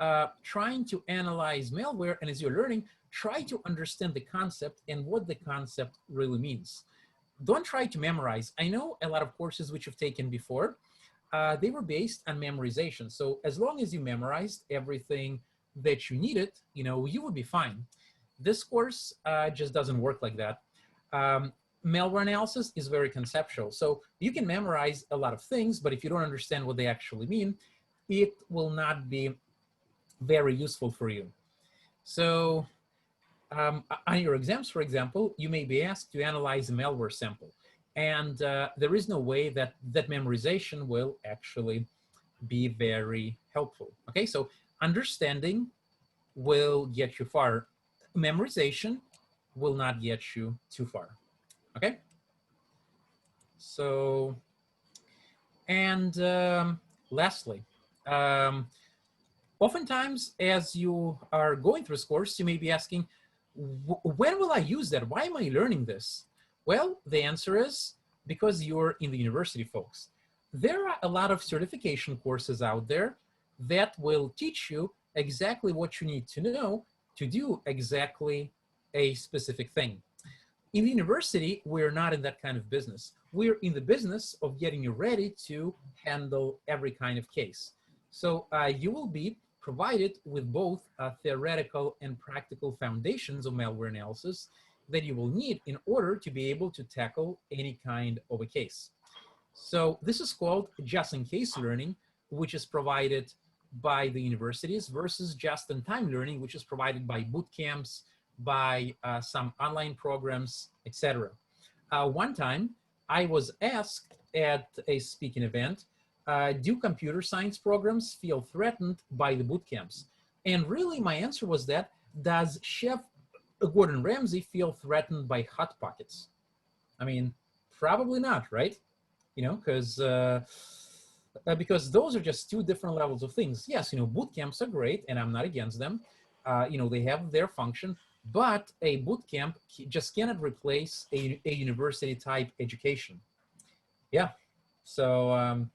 trying to analyze malware and as you're learning, try to understand the concept and what the concept really means. Don't try to memorize. I know a lot of courses which you've taken before, they were based on memorization. So as long as you memorized everything that you needed, you would be fine. This course just doesn't work like that. Malware analysis is very conceptual. So you can memorize a lot of things, but if you don't understand what they actually mean, it will not be very useful for you. So on your exams, for example, you may be asked to analyze a malware sample. And there is no way that memorization will actually be very helpful. Okay, so understanding will get you far. Memorization will not get you too far. Okay. So, and lastly, oftentimes as you are going through this course, you may be asking, when will I use that? Why am I learning this? Well, the answer is because you're in the university, folks. There are a lot of certification courses out there that will teach you exactly what you need to know to do exactly a specific thing. In the university, we're not in that kind of business. We're in the business of getting you ready to handle every kind of case. So you will be provided with both theoretical and practical foundations of malware analysis that you will need in order to be able to tackle any kind of a case. So this is called just-in-case learning, which is provided by the universities, versus just-in-time learning, which is provided by boot camps, by some online programs, etc. One time, I was asked at a speaking event, do computer science programs feel threatened by the boot camps? And really, my answer was that, does Chef Gordon Ramsay feel threatened by Hot Pockets? I mean, probably not, right? Because those are just two different levels of things. Yes, boot camps are great, and I'm not against them. They have their function, but a boot camp just cannot replace a university type education. Yeah. So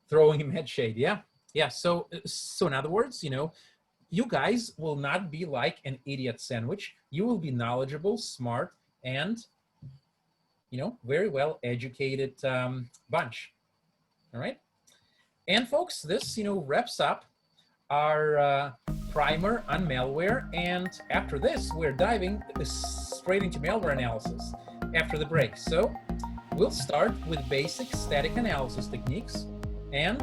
throwing him head shade. Yeah. Yeah. So in other words, you guys will not be like an idiot sandwich. You will be knowledgeable, smart, and very well educated bunch. All right. And folks, this wraps up our primer on malware. And after this, we're diving straight into malware analysis after the break. So we'll start with basic static analysis techniques. And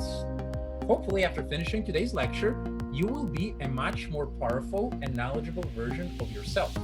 hopefully after finishing today's lecture, you will be a much more powerful and knowledgeable version of yourself.